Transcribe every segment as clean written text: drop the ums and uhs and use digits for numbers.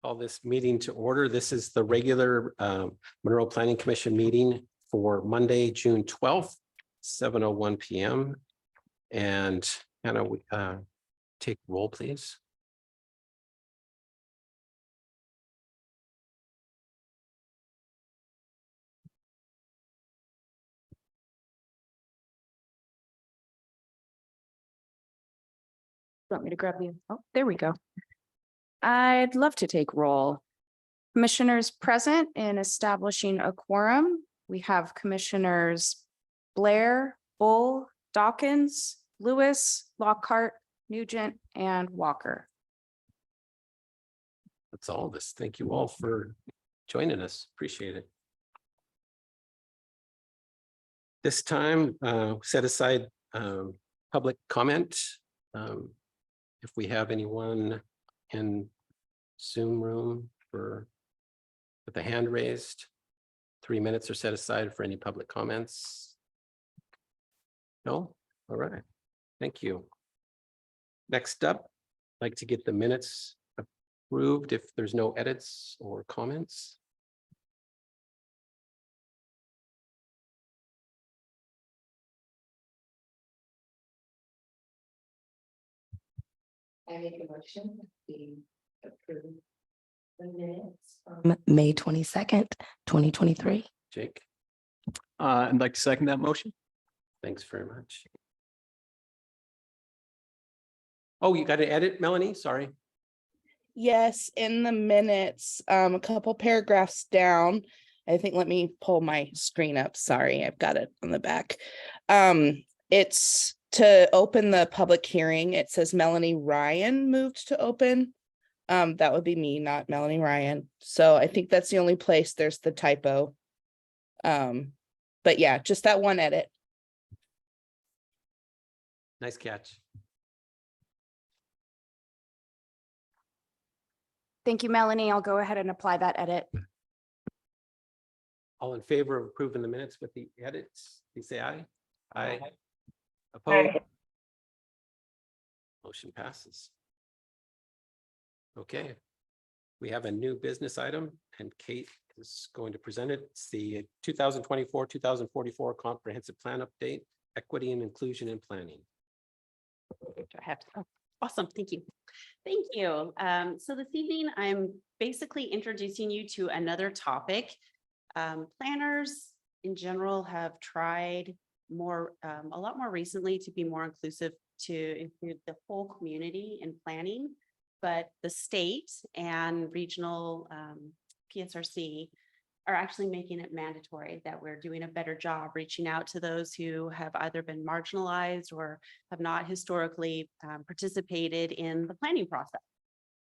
Call this meeting to order. This is the regular Monroe Planning Commission meeting for Monday, June 12th, 7:01 p.m. And Hannah, take roll, please. Want me to grab you? Oh, there we go. I'd love to take roll. Commissioners present in establishing a quorum. We have Commissioners Blair, Bull, Dawkins, Lewis, Lockhart, Nugent, and Walker. That's all of us. Thank you all for joining us. Appreciate it. This time, set aside public comment. If we have anyone in Zoom room with a hand raised, 3 minutes are set aside for any public comments. No? All right. Thank you. Next up, I'd like to get the minutes approved if there's no edits or comments. I make a motion to approve the minutes from May 22nd, 2023. Jake, I'd like to second that motion. thanks very much. Oh, you got to edit, Melanie? Sorry. Yes, in the minutes, a couple paragraphs down. I think, let me pull my screen up. Sorry, I've got it on the back. It's to open the public hearing. It says Melanie Ryan moved to open. That would be me, not Melanie Ryan. So I think that's the only place there's the typo. But yeah, just that one edit. Nice catch. Thank you, Melanie. I'll go ahead and apply that edit. All in favor of approving the minutes with the edits, please say aye. Aye. Opposed? Motion passes. Okay. We have a new business item and Kate is going to present it. It's the 2024-2044 Comprehensive Plan Update, Equity and Inclusion in Planning. Do I have to? Oh, awesome. Thank you. Thank you. So this evening, I'm basically introducing you to another topic. Planners in general have tried a lot more recently to be more inclusive, to include the whole community in planning, but the state and regional PSRC are actually making it mandatory that we're doing a better job reaching out to those who have either been marginalized or have not historically participated in the planning process.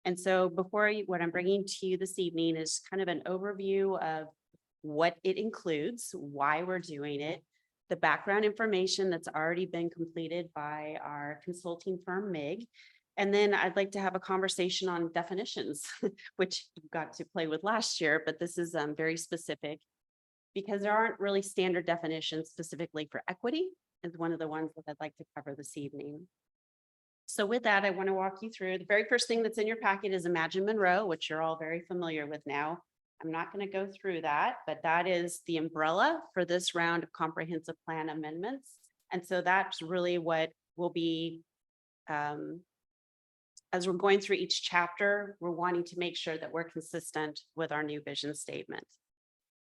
And so what I'm bringing to you this evening is kind of an overview of what it includes, why we're doing it, the background information that's already been completed by our consulting firm, MIG. And then I'd like to have a conversation on definitions, which you got to play with last year, but this is very specific because there aren't really standard definitions specifically for equity, is one of the ones that I'd like to cover this evening. So with that, I want to walk you through the very first thing that's in your packet is Imagine Monroe, which you're all very familiar with now. I'm not going to go through that, but that is the umbrella for this round of comprehensive plan amendments. And so that's really what will be, as we're going through each chapter, we're wanting to make sure that we're consistent with our new vision statement.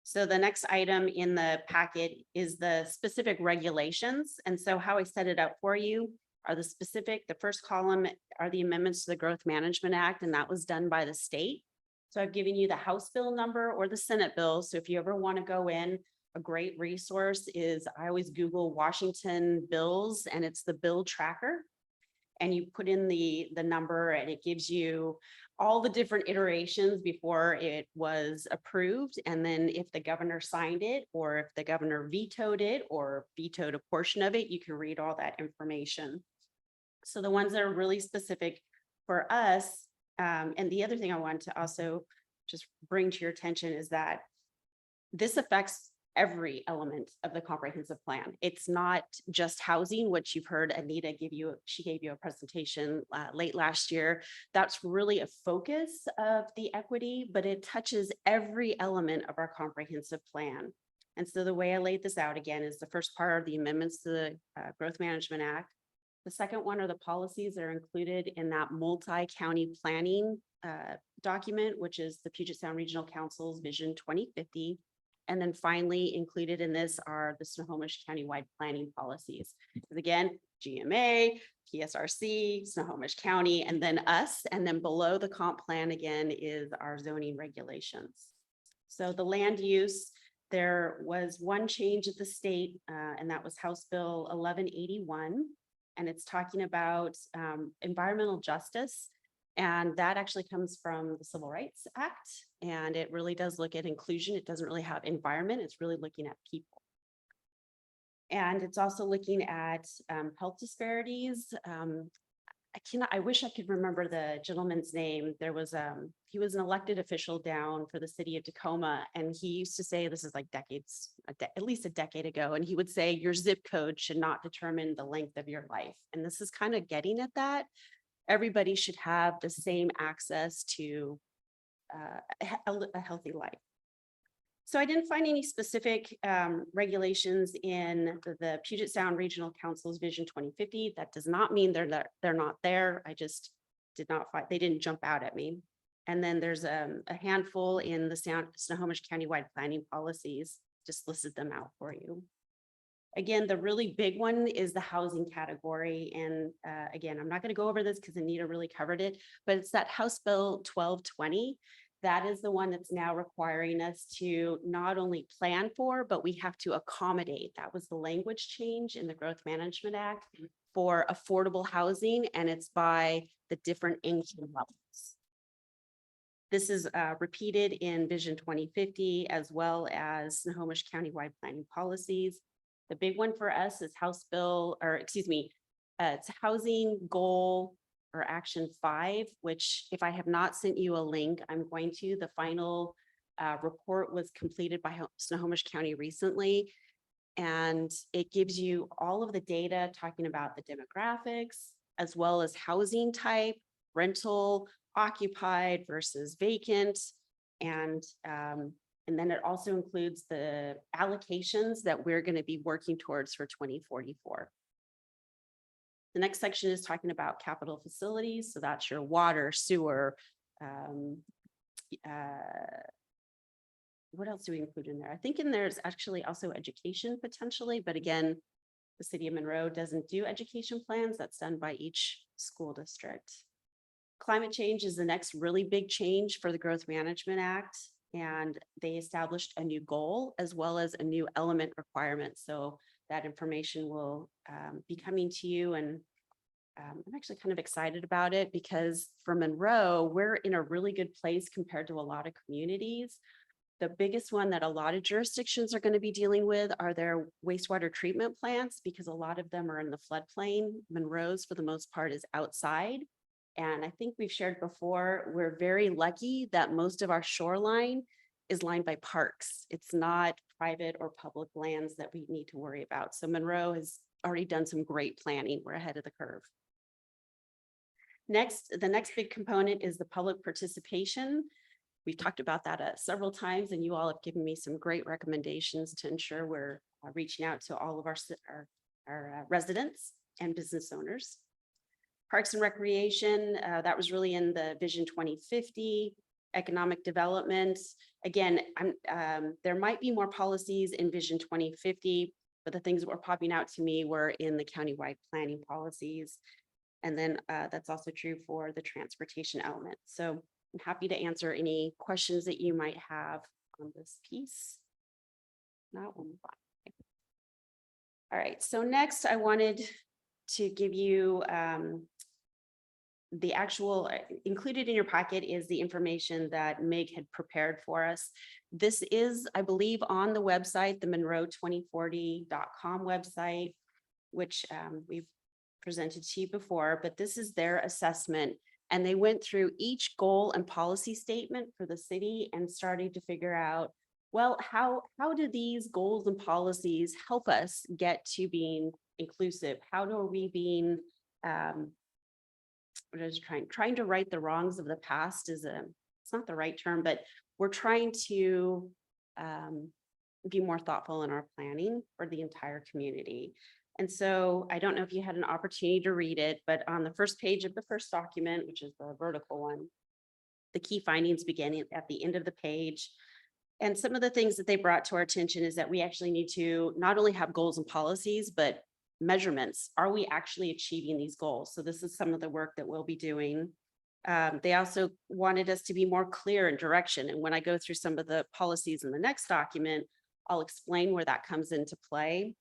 So the next item in the packet is the specific regulations. And so how I set it up for you are the first column are the amendments to the Growth Management Act, and that was done by the state. So I've given you the House bill number or the Senate bill. So if you ever want to go in, a great resource is I always Google Washington bills and it's the bill tracker. And you put in the number and it gives you all the different iterations before it was approved. And then if the governor signed it or if the governor vetoed it or vetoed a portion of it, you can read all that information. So the ones that are really specific for us, and the other thing I want to also just bring to your attention is that this affects every element of the comprehensive plan. It's not just housing, which you've heard Anita she gave you a presentation late last year. That's really a focus of the equity, but it touches every element of our comprehensive plan. And so the way I laid this out again is the first part are the amendments to the Growth Management Act. The second one are the policies that are included in that multi-county planning document, which is the Puget Sound Regional Council's Vision 2050. And then finally included in this are the Snohomish County-wide planning policies. Because again, GMA, PSRC, Snohomish County, and then us. And then below the comp plan again is our zoning regulations. So the land use, there was one change at the state, and that was House Bill 1181. And it's talking about environmental justice. And that actually comes from the Civil Rights Act. And it really does look at inclusion. It doesn't really have environment. It's really looking at people. And it's also looking at health disparities. I wish I could remember the gentleman's name. There was he was an elected official down for the city of Tacoma, and he used to say, this is like decades, at least a decade ago, and he would say your zip code should not determine the length of your life. And this is kind of getting at that. Everybody should have the same access to a healthy life. So I didn't find any specific regulations in the Puget Sound Regional Council's Vision 2050. That does not mean they're not there. I just did not find, they didn't jump out at me. And then there's a handful in the Snohomish County-wide planning policies, just listed them out for you. Again, the really big one is the housing category. And again, I'm not going to go over this because Anita really covered it, but it's that House Bill 1220. That is the one that's now requiring us to not only plan for, but we have to accommodate. That was the language change in the Growth Management Act for affordable housing, and it's by the different income levels. This is repeated in Vision 2050 as well as Snohomish County-wide planning policies. The big one for us is House Bill, or excuse me, it's Housing Goal or Action 5, which if I have not sent you a link, I'm going to. The final report was completed by Snohomish County recently, and it gives you all of the data talking about the demographics, as well as housing type, rental, occupied versus vacant, and then it also includes the allocations that we're going to be working towards for 2044. The next section is talking about capital facilities. So that's your water, sewer. What else do we include in there? I think in there's actually also education potentially, but again, the city of Monroe doesn't do education plans. That's done by each school district. Climate change is the next really big change for the Growth Management Act. And they established a new goal as well as a new element requirement. So that information will be coming to you. And I'm actually kind of excited about it because for Monroe, we're in a really good place compared to a lot of communities. The biggest one that a lot of jurisdictions are going to be dealing with are their wastewater treatment plants, because a lot of them are in the floodplain. Monroe's, for the most part, is outside. And I think we've shared before, we're very lucky that most of our shoreline is lined by parks. It's not private or public lands that we need to worry about. So Monroe has already done some great planning. We're ahead of the curve. Next, the next big component is the public participation. We've talked about that several times, and you all have given me some great recommendations to ensure we're reaching out to all of our residents and business owners. Parks and Recreation, that was really in the Vision 2050, economic development. Again, there might be more policies in Vision 2050, but the things that were popping out to me were in the countywide planning policies. And then that's also true for the transportation element. So I'm happy to answer any questions that you might have on this piece. Not one. All right, so next I wanted to give you the actual included in your packet is the information that Meg had prepared for us. This is, I believe, on the website, the Monroe2040.com website, which we've presented to you before, but this is their assessment. And they went through each goal and policy statement for the city and started to figure out well, how do these goals and policies help us get to being inclusive? How are we being, what is trying to right the wrongs of the past is it's not the right term, but we're trying to be more thoughtful in our planning for the entire community. And so I don't know if you had an opportunity to read it, but on the first page of the first document, which is the vertical one, the key findings beginning at the end of the page. And some of the things that they brought to our attention is that we actually need to not only have goals and policies, but measurements. Are we actually achieving these goals? So this is some of the work that we'll be doing. They also wanted us to be more clear in direction. And when I go through some of the policies in the next document, I'll explain where that comes into play.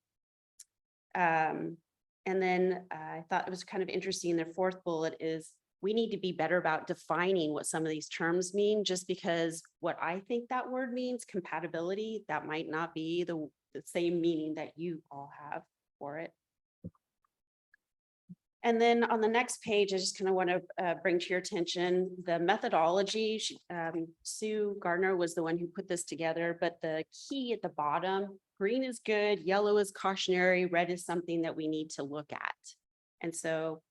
And then I thought it was kind of interesting. Their fourth bullet is we need to be better about defining what some of these terms mean, just because what I think that word means, compatibility, that might not be the same meaning that you all have for it. And then on the next page, I just kind of want to bring to your attention the methodology. Sue Gardner was the one who put this together, but the key at the bottom, green is good, yellow is cautionary, red is something that we need to look at. And so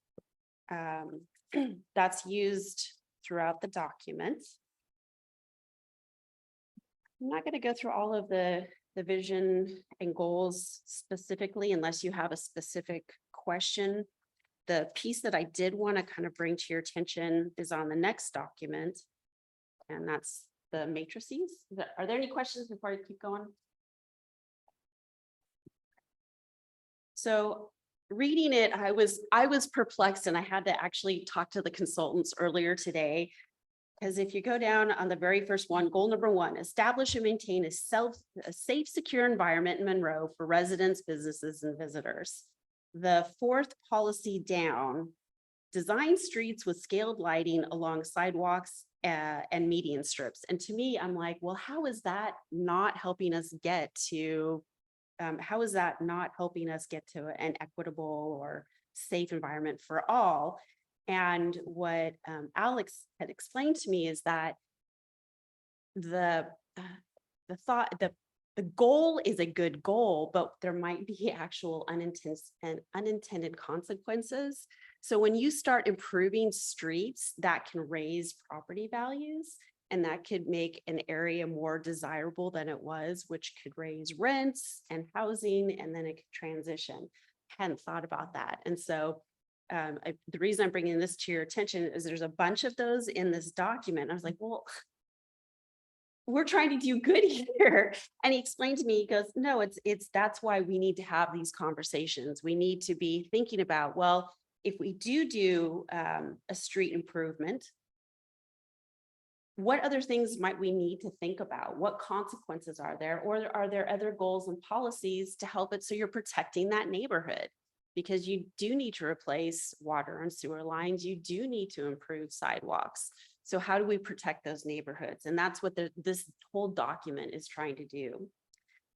that's used throughout the document. I'm not going to go through all of the vision and goals specifically, unless you have a specific question. The piece that I did want to kind of bring to your attention is on the next document, and that's the matrices. Are there any questions before I keep going? So reading it, I was perplexed, and I had to actually talk to the consultants earlier today, because if you go down on the very first one, goal number 1, establish and maintain a safe, secure environment in Monroe for residents, businesses, and visitors. The fourth policy down, design streets with scaled lighting along sidewalks and median strips. And to me, I'm like, well, how is that not helping us get to, an equitable or safe environment for all? And what Alex had explained to me is that the goal is a good goal, but there might be actual unintended consequences. So when you start improving streets, that can raise property values, and that could make an area more desirable than it was, which could raise rents and housing, and then it could transition. Hadn't thought about that. And so the reason I'm bringing this to your attention is there's a bunch of those in this document. I was like, well, we're trying to do good here. And he explained to me, he goes, no, that's why we need to have these conversations. We need to be thinking about, well, if we do a street improvement, what other things might we need to think about? What consequences are there? Or are there other goals and policies to help it so you're protecting that neighborhood? Because you do need to replace water and sewer lines. You do need to improve sidewalks. So how do we protect those neighborhoods? And that's what this whole document is trying to do.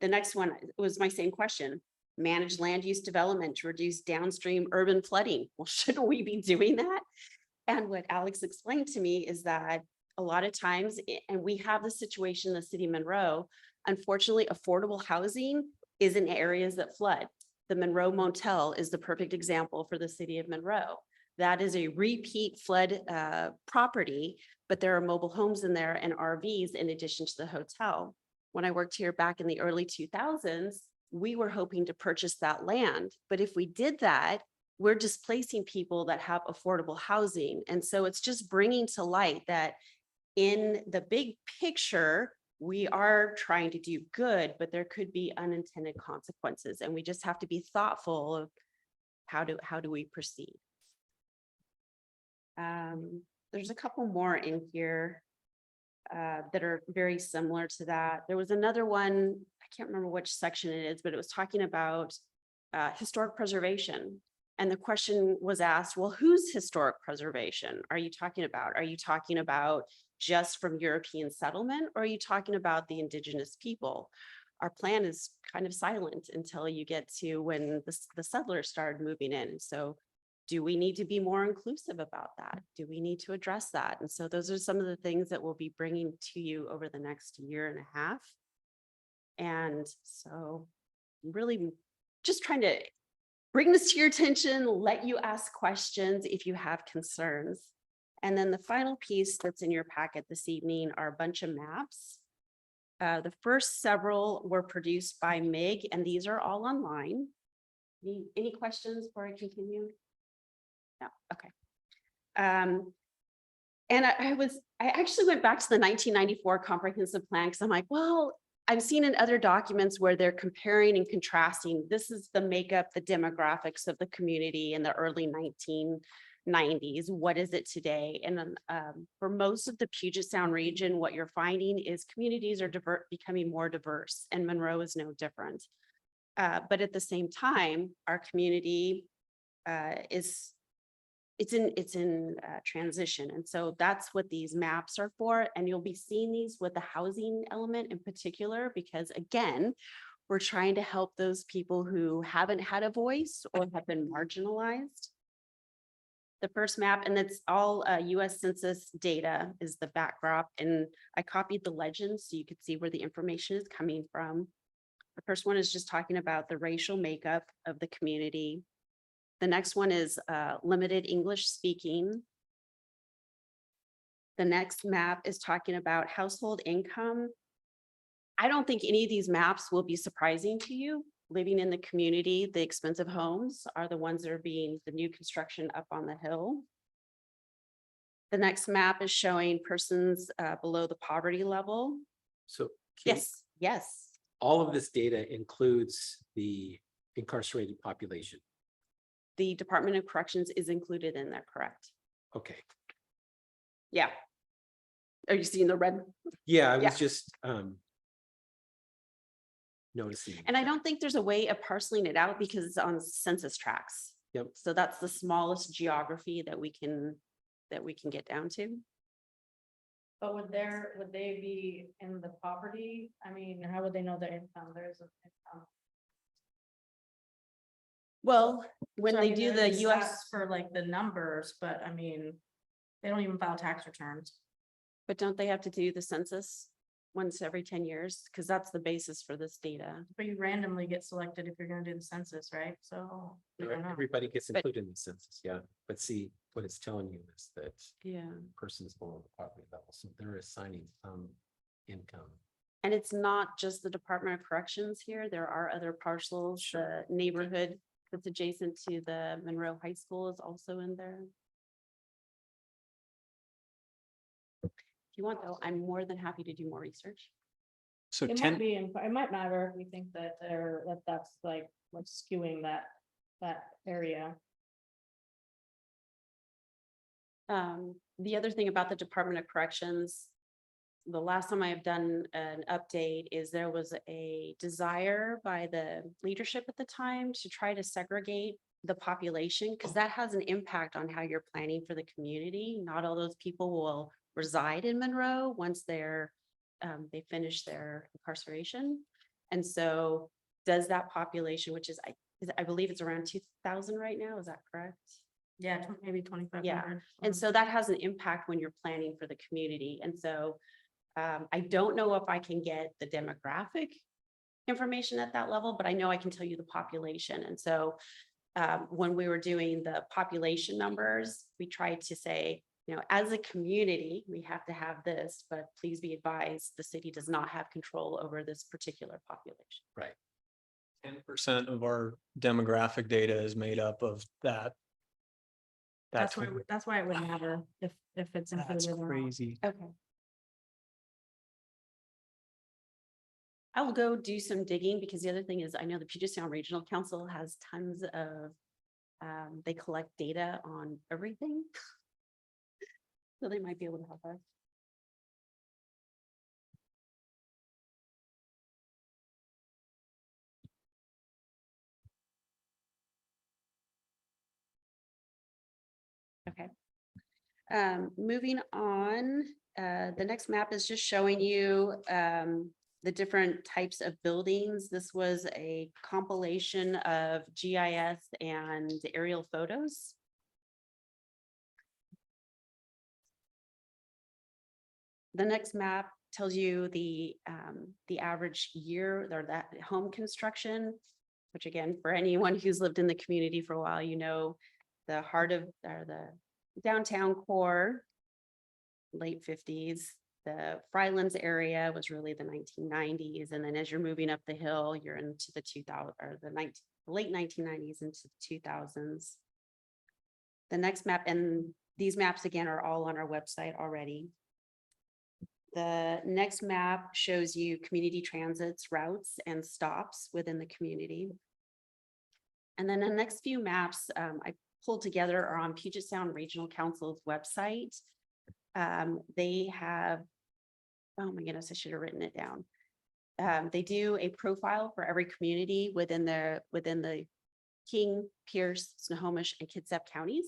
The next one was my same question. Manage land use development to reduce downstream urban flooding. Well, shouldn't we be doing that? And what Alex explained to me is that a lot of times, and we have the situation in the city of Monroe, unfortunately, affordable housing is in areas that flood. The Monroe Motel is the perfect example for the city of Monroe. That is a repeat flood property, but there are mobile homes in there and RVs in addition to the hotel. When I worked here back in the early 2000s, we were hoping to purchase that land. But if we did that, we're displacing people that have affordable housing. And so it's just bringing to light that in the big picture, we are trying to do good, but there could be unintended consequences. And we just have to be thoughtful of how do we proceed. There's a couple more in here that are very similar to that. There was another one, I can't remember which section it is, but it was talking about historic preservation. And the question was asked, well, whose historic preservation are you talking about? Are you talking about just from European settlement, or are you talking about the indigenous people? Our plan is kind of silent until you get to when the settlers started moving in. So do we need to be more inclusive about that? Do we need to address that? And so those are some of the things that we'll be bringing to you over the next year and a half. And so really just trying to bring this to your attention, let you ask questions if you have concerns. And then the final piece that's in your packet this evening are a bunch of maps. The first several were produced by MIG, and these are all online. Any questions before I continue? No, okay. And I actually went back to the 1994 comprehensive plan because I'm like, well, I've seen in other documents where they're comparing and contrasting. This is the makeup, the demographics of the community in the early 1990s. What is it today? And then for most of the Puget Sound region, what you're finding is communities are becoming more diverse, and Monroe is no different. But at the same time, our community it's in transition. And so that's what these maps are for. And you'll be seeing these with the housing element in particular, because again, we're trying to help those people who haven't had a voice or have been marginalized. The first map, and it's all US Census data, is the backdrop. And I copied the legends so you could see where the information is coming from. The first one is just talking about the racial makeup of the community. The next one is limited English speaking. The next map is talking about household income. I don't think any of these maps will be surprising to you. Living in the community, the expensive homes are the ones that are being the new construction up on the hill. The next map is showing persons below the poverty level. So Kate, Yes, yes. all of this data includes the incarcerated population. The Department of Corrections is included in there, correct? Okay. Yeah. Are you seeing the red? Yeah, I Yeah. was just noticing. And I don't think there's a way of parceling it out because it's on census tracts. Yep. So that's the smallest geography that we can get down to. But would they be in the poverty? I mean, how would they know their income? There's an income. Well, when So, I they mean, do there the is US, stats for like the numbers, but I mean, they don't even file tax returns. but don't they have to do the census once every 10 years? Because that's the basis for this data. But you randomly get selected if you're gonna do the census, right? So. I don't know. Everybody gets But- included in the census, yeah. But see, what it's telling you is that Yeah. persons below the poverty level, so they're assigning some income. And it's not just the Department of Corrections here. There are other parcels. The neighborhood that's adjacent to the Monroe High School is also in there. If you want though, I'm more than happy to do more research. So It 10, might be, it might matter if we think that that's like, what's skewing that area. The other thing about the Department of Corrections, the last time I have done an update is there was a desire by the leadership at the time to try to segregate the population, because that has an impact on how you're planning for the community. Not all those people will reside in Monroe once they finish their incarceration. And so does that population, which is I believe it's around 2,000 right now, is that correct? Yeah, maybe 2,500. And so that has an impact when you're planning for the community. And so I don't know if I can get the demographic information at that level, but I know I can tell you the population. And so when we were doing the population numbers, we tried to say, you know, as a community, we have to have this, but please be advised, the city does not have control over this particular population. Right. 10% of our demographic data is made up of that. That's why it would matter if it's That's included or not. crazy. Okay. I will go do some digging, because the other thing is I know the Puget Sound Regional Council has tons of, they collect data on everything. So they might be able to help us. Okay. Moving on, the next map is just showing you the different types of buildings. This was a compilation of GIS and aerial photos. The next map tells you the average year or that home construction, which again, for anyone who's lived in the community for a while, you know, the heart of or the downtown core, late 50s. The Frylands area was really the 1990s. And then as you're moving up the hill, you're into the 2000 or the late 1990s into the 2000s. The next map, and these maps again are all on our website already. The next map shows you community transits, routes, and stops within the community. And then the next few maps I pulled together are on Puget Sound Regional Council's website. They have, oh my goodness, I should have written it down. They do a profile for every community within the King, Pierce, Snohomish, and Kitsap counties.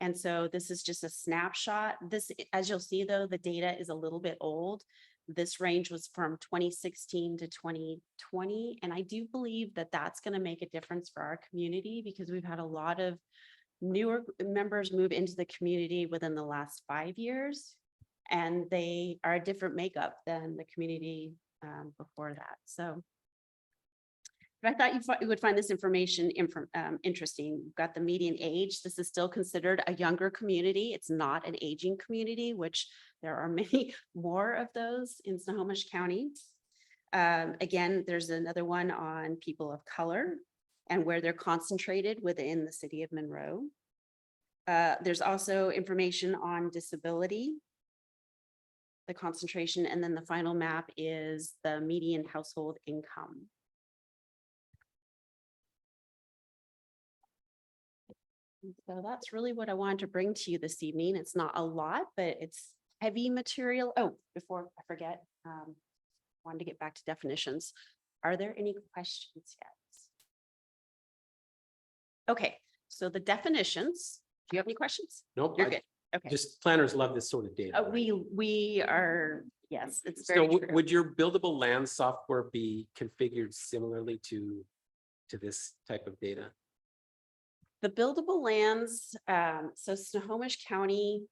And so this is just a snapshot. This, as you'll see though, the data is a little bit old. This range was from 2016 to 2020. And I do believe that that's going to make a difference for our community because we've had a lot of newer members move into the community within the last 5 years. And they are a different makeup than the community before that. So but I thought you would find this information interesting. You've got the median age. This is still considered a younger community. It's not an aging community, which there are many more of those in Snohomish County. Again, there's another one on people of color and where they're concentrated within the city of Monroe. There's also information on disability, the concentration, and then the final map is the median household income. So that's really what I wanted to bring to you this evening. It's not a lot, but it's heavy material. Oh, before I forget, wanted to get back to definitions. Are there any questions yet? Okay, so the definitions. Do you have any questions? Nope. You're good. Okay. Just planners love this sort of data. Right? We are, yes, it's So very true. would your buildable land software be configured similarly to this type of data? The buildable lands, so Snohomish County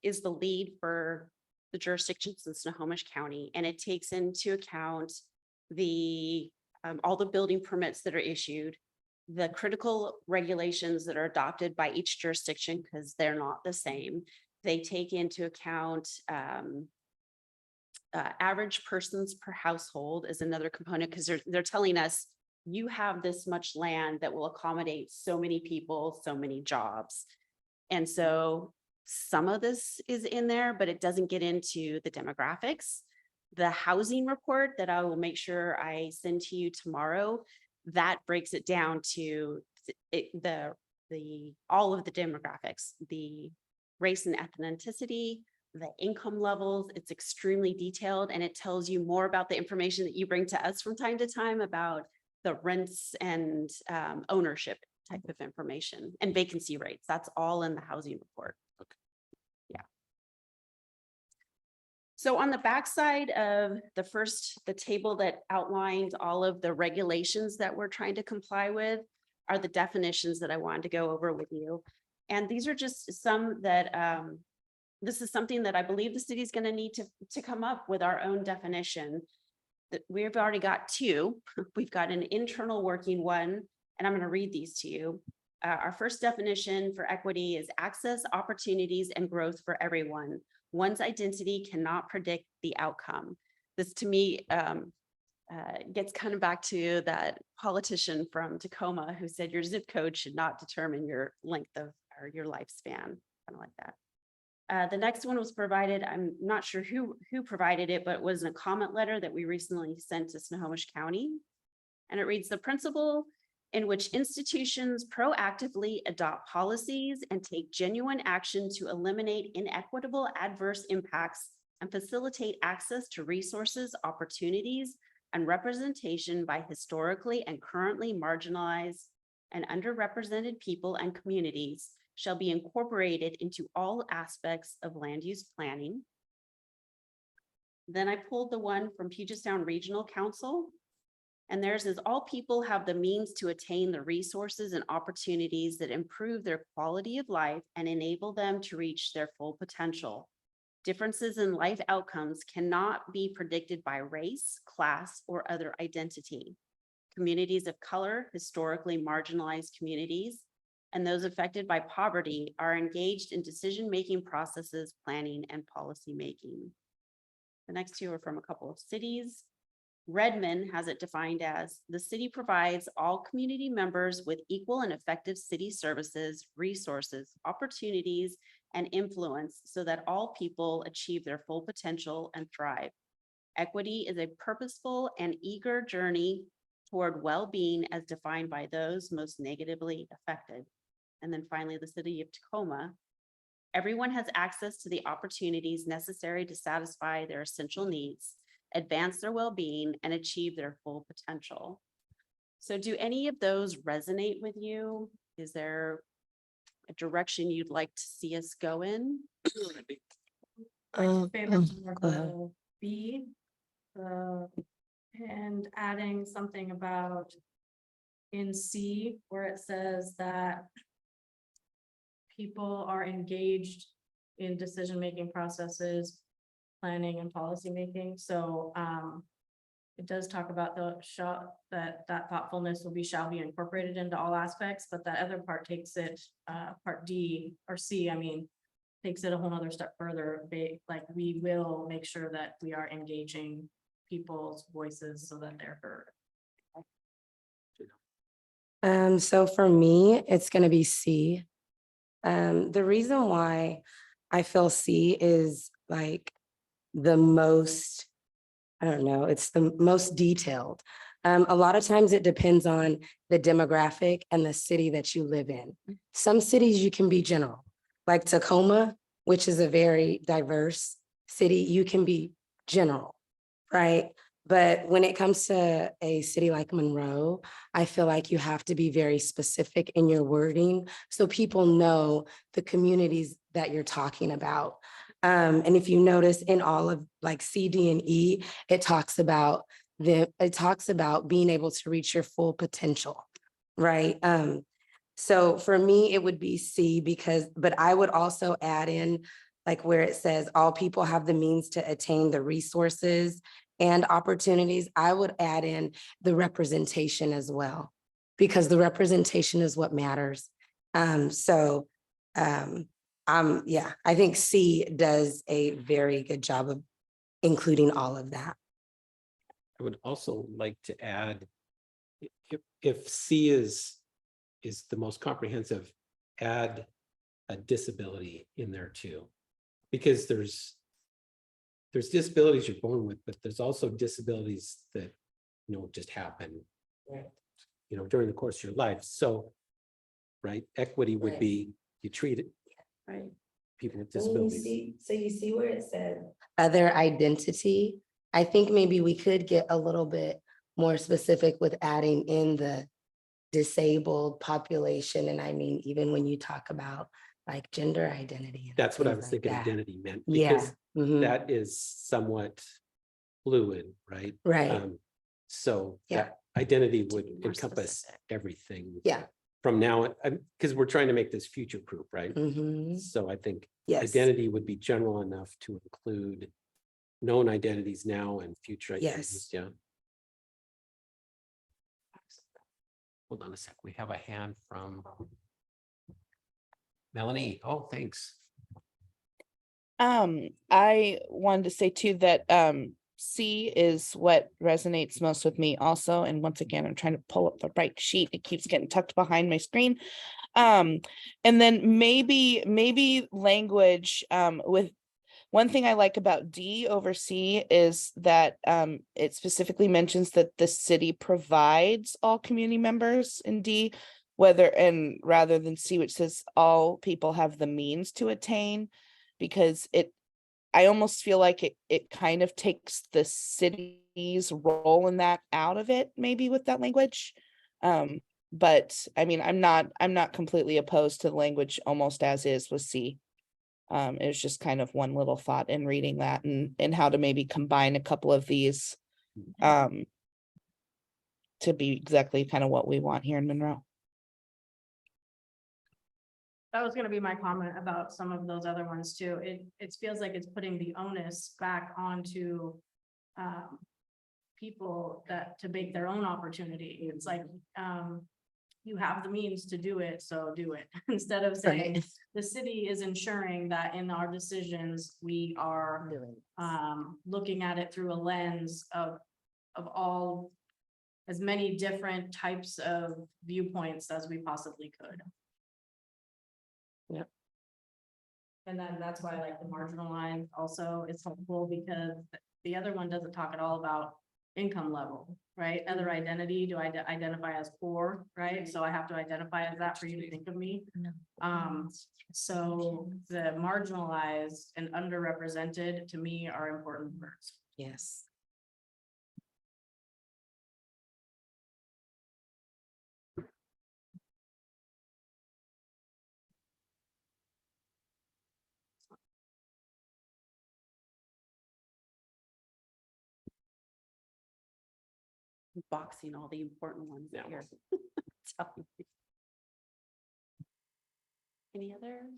is the lead for the jurisdictions in Snohomish County, and it takes into account the all the building permits that are issued, the critical regulations that are adopted by each jurisdiction because they're not the same. They take into account average persons per household is another component because they're telling us you have this much land that will accommodate so many people, so many jobs. And so some of this is in there, but it doesn't get into the demographics. The housing report that I will make sure I send to you tomorrow, that breaks it down to all of the demographics, the race and ethnicity, the income levels. It's extremely detailed and it tells you more about the information that you bring to us from time to time about the rents and ownership type of information and vacancy rates. That's all in the housing report. Okay. Yeah. So on the backside of the table that outlined all of the regulations that we're trying to comply with are the definitions that I wanted to go over with you. And these are just some that this is something that I believe the city is going to need to come up with our own definition. That we've already got two. We've got an internal working one, and I'm going to read these to you. Our first definition for equity is access, opportunities, and growth for everyone. One's identity cannot predict the outcome. This to me gets kind of back to that politician from Tacoma who said your zip code should not determine your length of or your lifespan, kind of like that. The next one was provided, I'm not sure who provided it, but it was a comment letter that we recently sent to Snohomish County. And it reads, the principle in which institutions proactively adopt policies and take genuine action to eliminate inequitable adverse impacts and facilitate access to resources, opportunities, and representation by historically and currently marginalized and underrepresented people and communities shall be incorporated into all aspects of land use planning. Then I pulled the one from Puget Sound Regional Council, and theirs is all people have the means to attain the resources and opportunities that improve their quality of life and enable them to reach their full potential. Differences in life outcomes cannot be predicted by race, class, or other identity. Communities of color, historically marginalized communities, and those affected by poverty are engaged in decision-making processes, planning, and policymaking. The next two are from a couple of cities. Redmond has it defined as the city provides all community members with equal and effective city services, resources, opportunities, and influence so that all people achieve their full potential and thrive. Equity is a purposeful and eager journey toward well-being as defined by those most negatively affected. And then finally, the city of Tacoma. Everyone has access to the opportunities necessary to satisfy their essential needs, advance their well-being, and achieve their full potential. So do any of those resonate with you? Is there a direction you'd like to see us go in? My favorite go ahead. one, B. And adding something about in C where it says that people are engaged in decision-making processes, planning and policymaking. So it does talk about that thoughtfulness shall be incorporated into all aspects, but that other part takes it, part D or C, I mean, takes it a whole nother step further. Like we will make sure that we are engaging people's voices so that they're heard. So for me, it's gonna be C. The reason why I feel C is like the most, I don't know, it's the most detailed. A lot of times it depends on the demographic and the city that you live in. Some cities you can be general, like Tacoma, which is a very diverse city, you can be general, right? But when it comes to a city like Monroe, I feel like you have to be very specific in your wording so people know the communities that you're talking about. And if you notice in all of like C, D, and E, it talks about being able to reach your full potential, right? So for me, it would be C but I would also add in like where it says all people have the means to attain the resources and opportunities. I would add in the representation as well, because the representation is what matters. Yeah, I think C does a very good job of including all of that. I would also like to add, if C is the most comprehensive, add a disability in there too. Because there's disabilities you're born with, but there's also disabilities that, just happen, during the course of your life. So, right, equity would be, you treat it, Right. people with disabilities. So you see where it said other identity? I think maybe we could get a little bit more specific with adding in the disabled population. And I mean, even when you talk about like gender identity. and That's what I things was like thinking that. identity meant, Yeah. because Mhm. that is somewhat fluid, right? Right. So Yeah. that identity would be more encompass specific. everything. Yeah. From now, because we're trying to make this future-proof, right? Mhm. So I think Yes. identity would be general enough to include known identities now and future identities. Yes. Yeah. Hold on a sec. We have a hand from Melanie. Oh, thanks. I wanted to say too that C is what resonates most with me also. And once again, I'm trying to pull up the right sheet. It keeps getting tucked behind my screen. And then maybe language with one thing I like about D over C is that it specifically mentions that the city provides all community members in D, rather than C, which says all people have the means to attain, because I almost feel like it kind of takes the city's role in that out of it, maybe with that language. But I mean, I'm not completely opposed to the language almost as is with C. It was just kind of one little thought in reading that and how to maybe combine a couple of these to be exactly kind of what we want here in Monroe. That was gonna be my comment about some of those other ones too. It feels like it's putting the onus back onto people that to make their own opportunity. It's like, you have the means to do it, so do it. Instead of saying, Right. the city is ensuring that in our decisions, we are looking at it through a lens of all as many different types of viewpoints as we possibly could. Yep. And then that's why I like the marginalized also is helpful because the other one doesn't talk at all about income level, right? Other identity, do I identify as poor, right? So I have to identify as that for you to think of me. So the marginalized and underrepresented to me are important words. Yes. Boxing all the important ones Yeah. here. Tell me. Any other?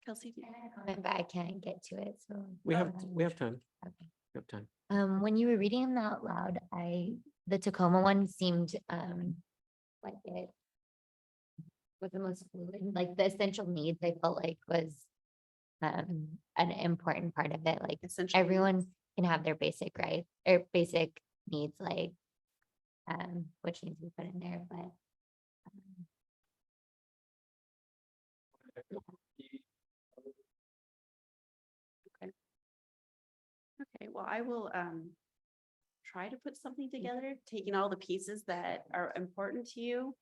Kelsey? do you- Comment, but I can't get to it, so. We have time. Okay. We have time. When you were reading them out loud, the Tacoma one seemed, like it was the most fluid, like the essential needs, I felt like was an important part of it, like Essentially. everyone can have their basic rights or basic needs, like which needs to be put in there, but Okay, well, I will try to put something together, taking all the pieces that are important to you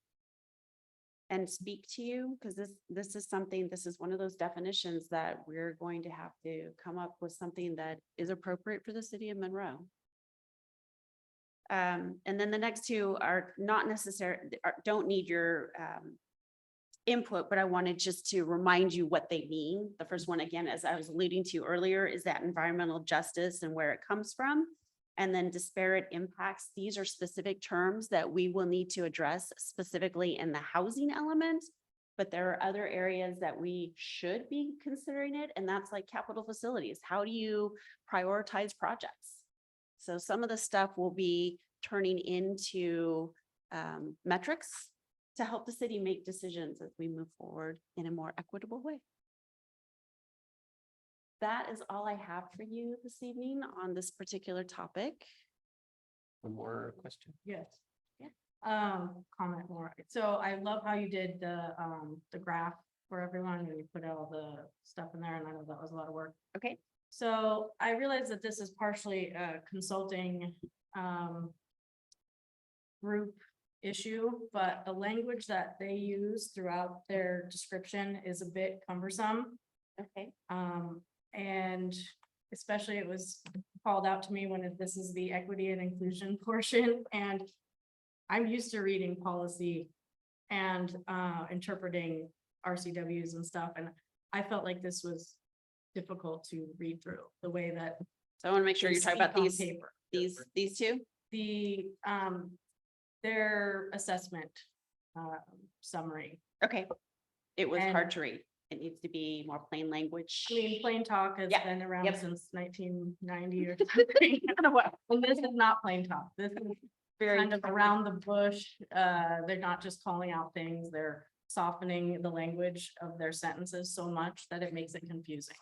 and speak to you, because this is something, this is one of those definitions that we're going to have to come up with something that is appropriate for the city of Monroe. And then the next two are not necessary, don't need your input, but I wanted just to remind you what they mean. The first one, again, as I was alluding to earlier, is that environmental justice and where it comes from. And then disparate impacts. These are specific terms that we will need to address specifically in the housing element. But there are other areas that we should be considering it, and that's like capital facilities. How do you prioritize projects? So some of the stuff will be turning into metrics to help the city make decisions as we move forward in a more equitable way. That is all I have for you this evening on this particular topic. One more question. Yes. Yeah. Comment more. So I love how you did the graph for everyone and you put all the stuff in there, and I know that was a lot of work. Okay. So I realize that this is partially a consulting group issue, but the language that they use throughout their description is a bit cumbersome. Okay. And especially it was called out to me when this is the equity and inclusion portion, and I'm used to reading policy and interpreting RCWs and stuff, and I felt like this was difficult to read through the way that So I want to make sure they you're talking about speak on these, paper. these two. The their assessment summary. Okay. It was And- hard to read. It needs to be more plain language. I mean, plain talk has Yeah, been around yep. since 1990 or something. I don't know what. And this is not plain talk. This is Very kind of around the bush. They're not just calling out things, they're softening the language of their sentences so much that it makes it confusing.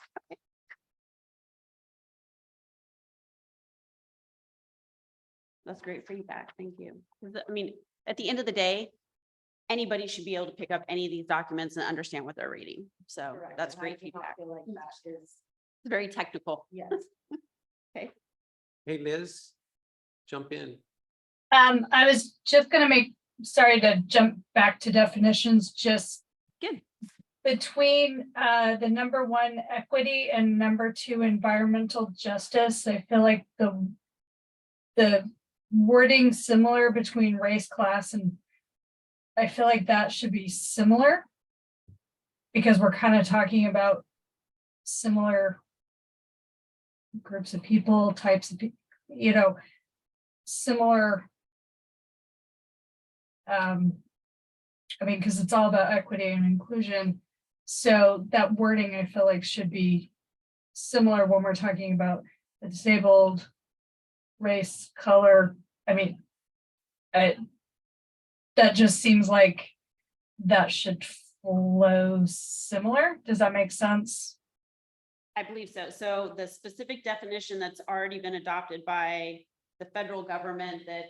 That's great feedback. Thank you. 'Cause I mean, at the end of the day, anybody should be able to pick up any of these documents and understand what they're reading. So Correct. that's And I great do not feedback. feel like that is, Very technical. yes. Hey, Liz, jump in. I was just gonna sorry to jump back to definitions, just Good. between the number one equity and number two environmental justice, I feel like the wording similar between race, class, and I feel like that should be similar. Because we're kind of talking about similar groups of people, types of people, similar I mean, because it's all about equity and inclusion. So that wording, I feel like should be similar when we're talking about the disabled, race, color. I mean, that just seems like that should flow similar. Does that make sense? I believe so. So the specific definition that's already been adopted by the federal government that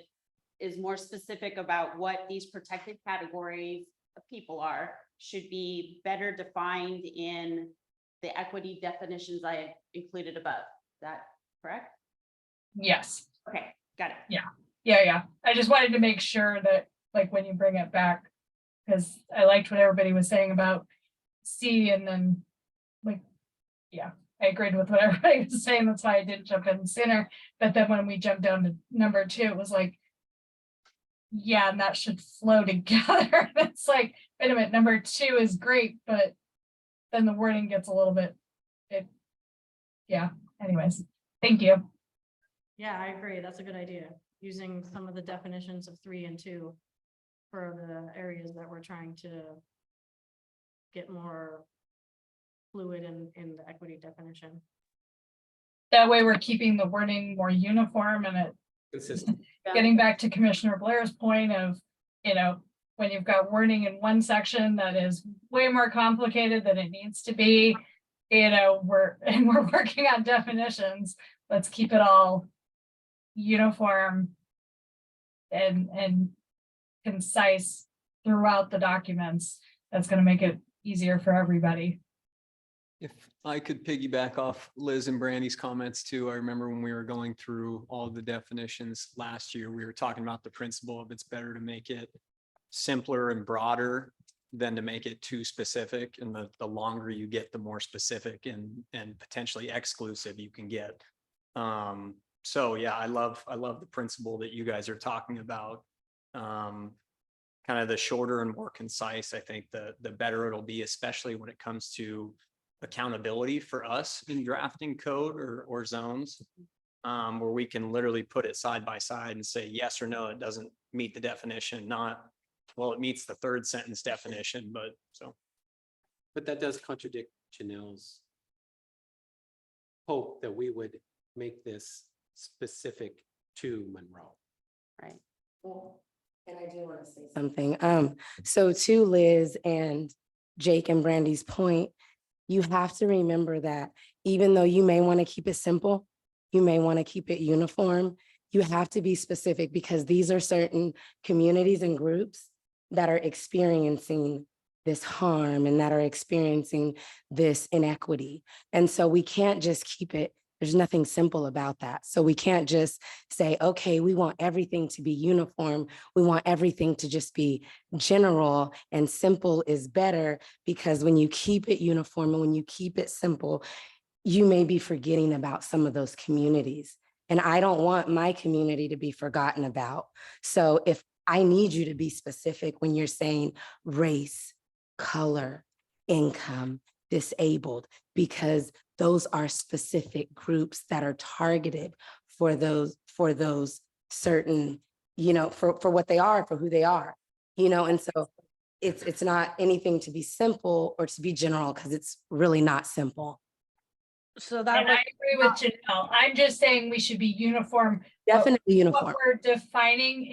is more specific about what these protected categories of people are, should be better defined in the equity definitions I included above. Is that correct? Yes. Okay, got it. Yeah. I just wanted to make sure that, like, when you bring it back, because I liked what everybody was saying about C, and then, like, yeah, I agreed with what everybody was saying. That's why I didn't jump in sooner. But then when we jumped down to number 2, it was like, yeah, and that should flow together. It's like, wait a minute, number 2 is great, but then the wording gets a little bit, yeah, anyways, thank you. Yeah, I agree. That's a good idea. Using some of the definitions of 3 and 2 for the areas that we're trying to get more fluid in the equity definition. That way we're keeping the wording more uniform, and it, Consistent. getting back to Commissioner Blair's point of, when you've got wording in one section that is way more complicated than it needs to be, we're working on definitions. Let's keep it all uniform and concise throughout the documents. That's going to make it easier for everybody. If I could piggyback off Liz and Brandy's comments too, I remember when we were going through all the definitions last year, we were talking about the principle of it's better to make it simpler and broader than to make it too specific. And the longer you get, the more specific and potentially exclusive you can get. So yeah, I love the principle that you guys are talking about. Kind of the shorter and more concise, I think the better it'll be, especially when it comes to accountability for us in drafting code or zones, where we can literally put it side by side and say yes or no, it doesn't meet the definition, not, well, it meets the third sentence definition, but so. But that does contradict Janelle's hope that we would make this specific to Monroe. Right. And I do want to say something. So to Liz and Jake and Brandy's point, you have to remember that even though you may want to keep it simple, you may want to keep it uniform, you have to be specific, because these are certain communities and groups that are experiencing this harm and that are experiencing this inequity. And so we can't just keep it, there's nothing simple about that. So we can't just say, okay, we want everything to be uniform. We want everything to just be general, and simple is better, because when you keep it uniform and when you keep it simple, you may be forgetting about some of those communities. And I don't want my community to be forgotten about. So if I need you to be specific when you're saying race, color, income, disabled, because those are specific groups that are targeted for those certain, for what they are, for who they are, and so it's not anything to be simple or to be general, because it's really not simple. So And I agree with Janelle. I'm just saying we should be uniform. Definitely uniform. What we're defining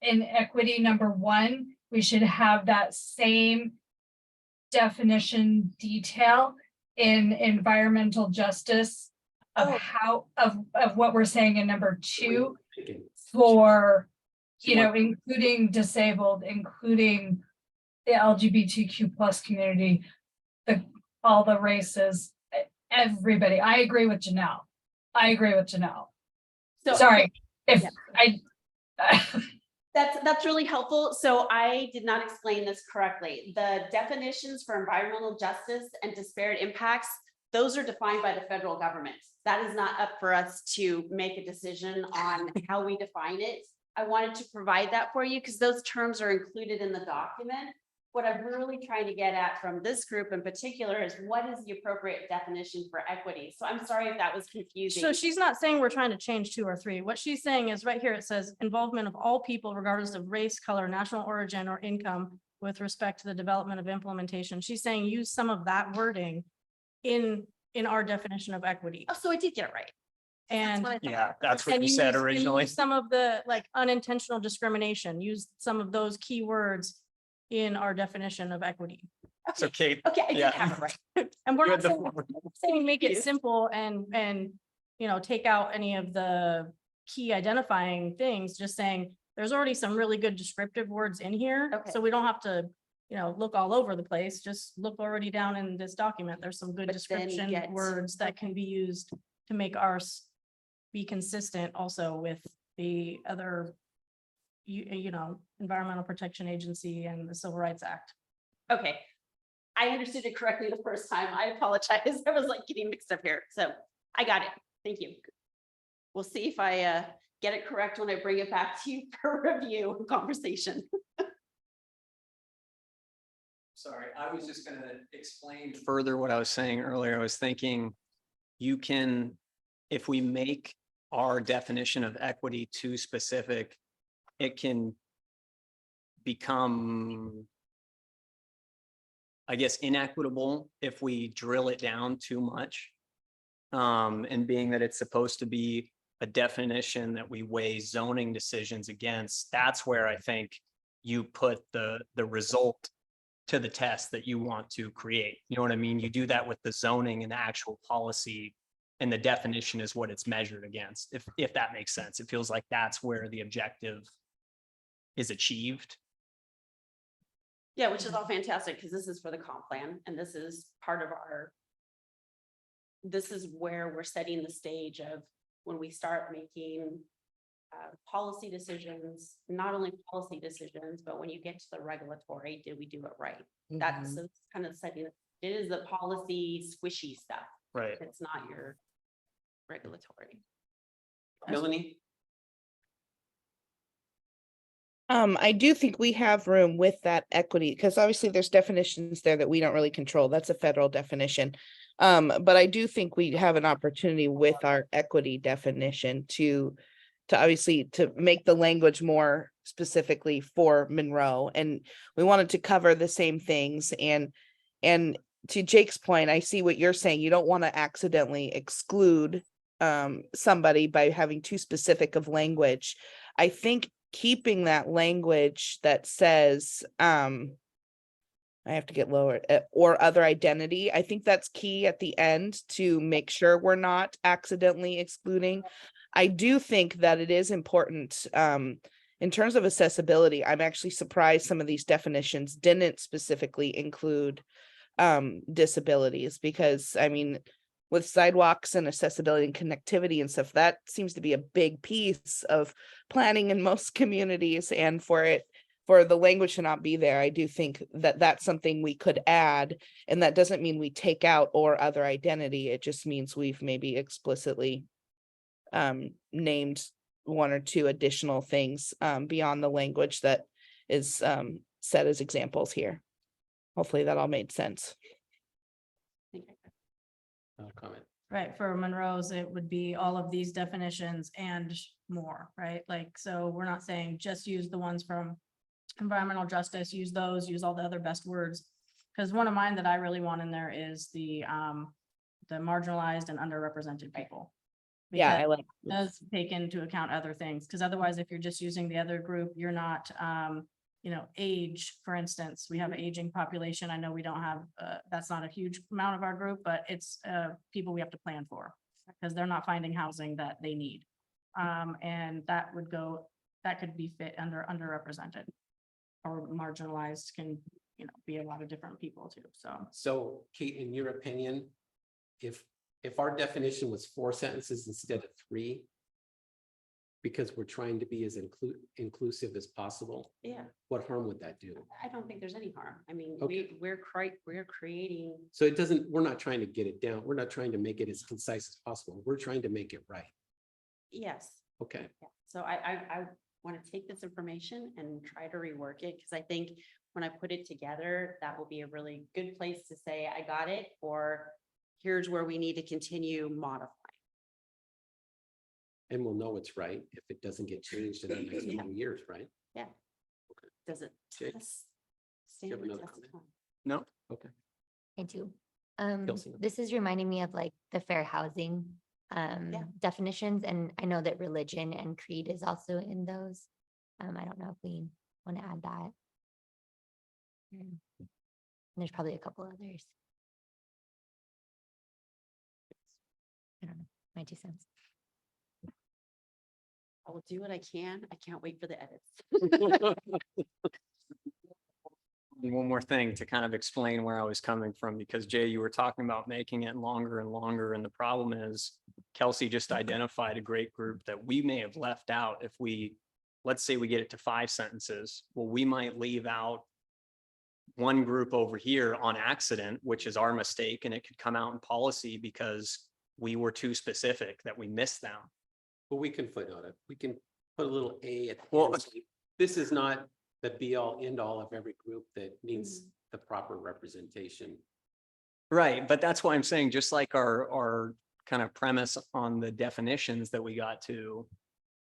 in equity number 1, we should have that same definition detail in environmental justice of how of what we're saying in number 2 for, including disabled, including the LGBTQ plus community, all the races, everybody. I agree with Janelle. So Sorry if That's really helpful. So I did not explain this correctly. The definitions for environmental justice and disparate impacts, those are defined by the federal government. That is not up for us to make a decision on how we define it. I wanted to provide that for you because those terms are included in the document. what I'm really trying to get at from this group in particular is what is the appropriate definition for equity? So I'm sorry if that was confusing. So she's not saying we're trying to change 2 or 3. What she's saying is right here, it says involvement of all people regardless of race, color, national origin, or income with respect to the development of implementation. She's saying use some of that wording in our definition of equity. Oh, so I did get it right. And what I thought. Yeah, that's what and you said use- and originally. use some of the like unintentional discrimination, use some of those key words in our definition of equity. So Kate, Okay, I did yeah. have it right. And we're You not had the saying, floor. we're not saying make it you. simple and, you know, take out any of the key identifying things, just saying there's already some really good descriptive words in here. Okay. So we don't have to, you know, look all over the place. Just look already down in this document. There's some good But then description get- words that can be used to make ours be consistent also with the other, you know, Environmental Protection Agency and the Civil Rights Act. Okay. I understood it correctly the first time. I apologize. I was like getting mixed up here. So I got it. Thank you. We'll see if I get it correct when I bring it back to you for review and conversation. Sorry, I was just gonna explain further what I was saying earlier. I was thinking you can, if we make our definition of equity too specific, it can become, I guess, inequitable if we drill it down too much. And being that it's supposed to be a definition that we weigh zoning decisions against, that's where I think you put the result to the test that you want to create. You know what I mean? You do that with the zoning and the actual policy, and the definition is what it's measured against. If that makes sense, it feels like that's where the objective is achieved. Yeah, which is all fantastic because this is for the comp plan and this is part of our. This is where we're setting the stage of when we start making policy decisions, not only policy decisions, but when you get to the regulatory, did we do it right? That's so it's kind of setting, it is the policy squishy stuff. Right. It's not your regulatory. Melanie? I do think we have room with that equity, because obviously there's definitions there that we don't really control. That's a federal definition. But I do think we have an opportunity with our equity definition to obviously to make the language more specifically for Monroe. And we wanted to cover the same things. And to Jake's point, I see what you're saying. You don't want to accidentally exclude somebody by having too specific of language. I think keeping that language that says, I have to get lower, or other identity. I think that's key at the end to make sure we're not accidentally excluding. I do think that it is important, in terms of accessibility. I'm actually surprised some of these definitions didn't specifically include disabilities, because I mean, with sidewalks and accessibility and connectivity and stuff, that seems to be a big piece of planning in most communities. And for the language to not be there, I do think that that's something we could add. And that doesn't mean we take out or other identity. It just means we've maybe explicitly named 1 or 2 additional things beyond the language that is set as examples here. Hopefully that all made sense. Comment. Right, for Monroe's, it would be all of these definitions and more, right? Like, so we're not saying just use the ones from environmental justice, use those, use all the other best words. Because one of mine that I really want in there is the marginalized and underrepresented people. Yeah, I Because like. it does take into account other things, because otherwise, if you're just using the other group, you're not, you know, age, for instance, we have an aging population. I know we don't have, that's not a huge amount of our group, but it's people we have to plan for because they're not finding housing that they need. And that could be fit under underrepresented or marginalized, can, you know, be a lot of different people too. So Kate, in your opinion, if our definition was 4 sentences instead of 3, because we're trying to be as inclusive as possible, Yeah, what harm would that do? I don't think there's any harm. I mean, Okay. we're creating. So we're not trying to get it down. We're not trying to make it as concise as possible. We're trying to make it right. Yes. Okay. Yeah. So I want to take this information and try to rework it because I think when I put it together, that will be a really good place to say, I got it, or here's where we need to continue modifying. And we'll know it's right if it doesn't get changed in the next Yeah. few years, right? Does it Jake, stand have the another test of comment? time? No, Okay. I do. Kelsey. This is reminding me of like the fair housing definitions, and I know that religion and creed is also in those. I don't know if we want to add that. And there's probably a couple others. I don't know, my 2 cents. I will do what I can. I can't wait for the edits. and one more thing to kind of explain where I was coming from, because Jay, you were talking about making it longer and longer. And the problem is Kelsey just identified a great group that we may have left out. If we, let's say we get it to 5 sentences, well, we might leave out one group over here on accident, which is our mistake, and it could come out in policy because we were too specific that we missed them. But we can footnote it. We can put a little A at the Well, end. This is not the be all end all of every group that needs the proper representation. Right, but that's why I'm saying, just like our kind of premise on the definitions that we got to,